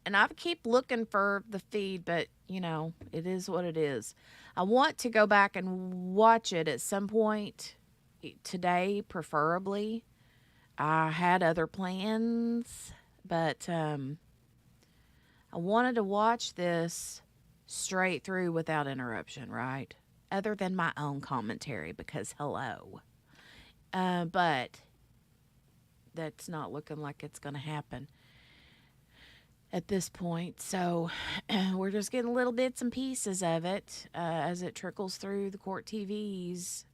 And I keep looking for the feed, but, you know, it is what it is. I want to go back and watch it at some point today, preferably. I had other plans, but I wanted to watch this straight through without interruption, right? Other than my own commentary, because hello. But that's not looking like it's going to happen at this point. So we're just getting little bits and pieces of it as it trickles through the Court TV's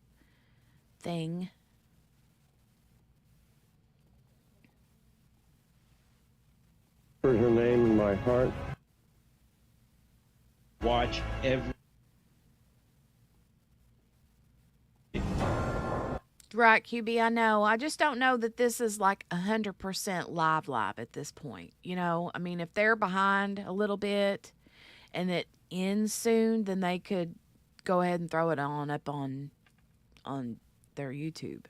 thing. Her name in my heart. Watch every. Right, QB, I know. I just don't know that this is like 100% live at this point. You know, I mean, if they're behind a little bit and it ends soon, then they could go ahead and throw it up on their YouTube.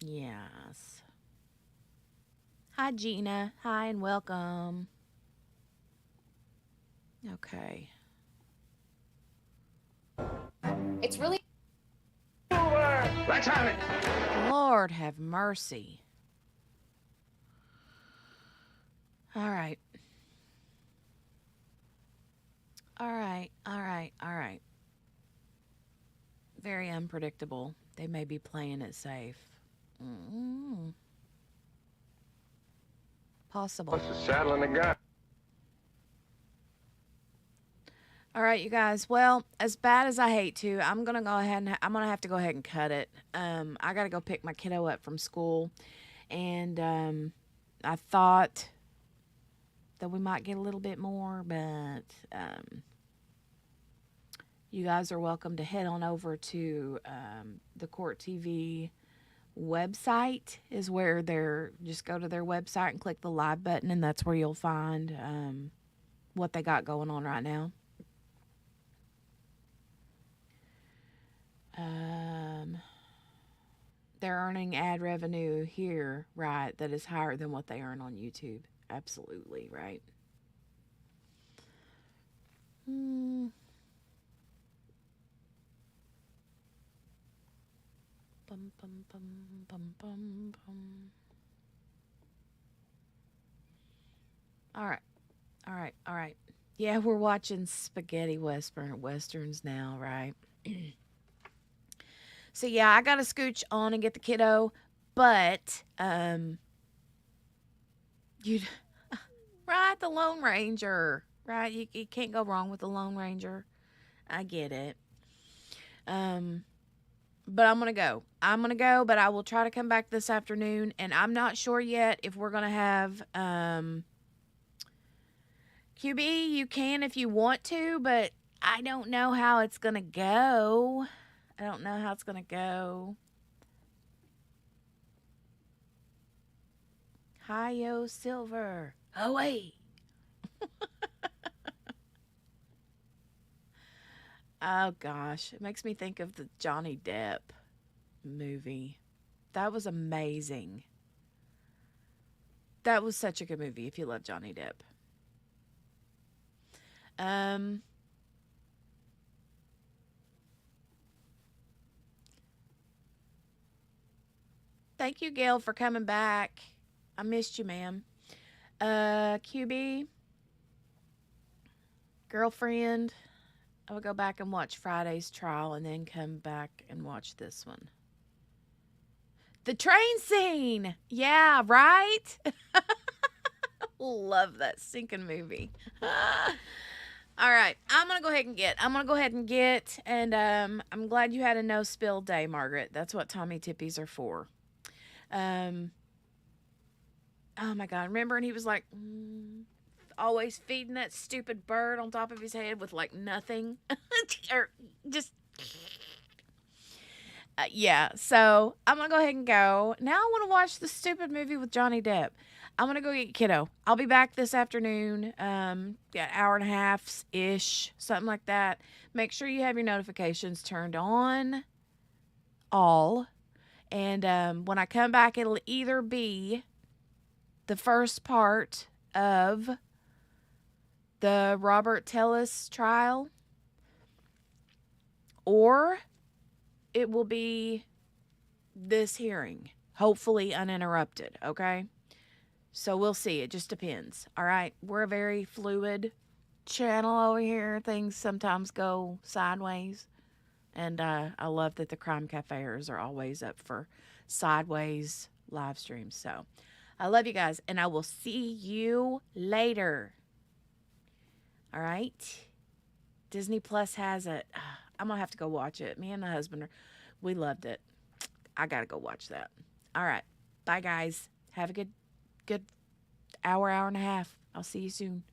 Yes. Hi, Gina. Hi, and welcome. Okay. It's really Let's have it. Lord have mercy. All right. Very unpredictable. They may be playing it safe. Possible. What's the saddle and the gun? All right, you guys. Well, as bad as I hate to, I'm gonna go ahead and I'm gonna have to go ahead and cut it. I gotta go pick my kiddo up from school, and I thought that we might get a little bit more, but you guys are welcome to head on over to the Court TV website. Is where they're just go to their website and click the live button, and that's where you'll find what they got going on right now. They're earning ad revenue here, right, that is higher than what they earn on YouTube. Absolutely, right? Bum, bum, bum, bum, bum, bum. All right. Yeah, we're watching spaghetti westerns now, right? So yeah, I gotta scooch on and get the kiddo, but you right, the Lone Ranger, right? You can't go wrong with the Lone Ranger. I get it. But I'm gonna go. But I will try to come back this afternoon, and I'm not sure yet if we're gonna have QB. You can if you want to, but I don't know how it's gonna go. Hi-yo Silver. Oh, wait. Oh, gosh. It makes me think of the Johnny Depp movie. That was amazing. That was such a good movie if you love Johnny Depp. Thank you, Gail, for coming back. I missed you, ma'am. QB, girlfriend, I will go back and watch Friday's trial and then come back and watch this one. The train scene. Yeah, right? Love that stinking movie. All right, I'm going to go ahead and get, and I'm glad you had a no-spill day, Margaret. That's what Tommy Tippies are for. Oh my God, remember? And he was like, always feeding that stupid bird on top of his head with like nothing. Or just, Yeah, so I'm gonna go ahead and go. Now I want to watch the stupid movie with Johnny Depp. I'm gonna go get kiddo. I'll be back this afternoon. Yeah, hour and a half ish, something like that. Make sure you have your notifications turned on, all. And when I come back, it'll either be the first part of the Robert Tellis trial, or it will be this hearing, hopefully uninterrupted, okay? So we'll see. It just depends. All right. We're a very fluid channel over here. Things sometimes go sideways. And I love that the Crime Cafeers are always up for sideways live streams. So I love you guys, and I will see you later. All right. Disney Plus has it. I'm going to have to go watch it. Me and my husband, we loved it. I got to go watch that. All right. Bye, guys. Have a good hour and a half. I'll see you soon.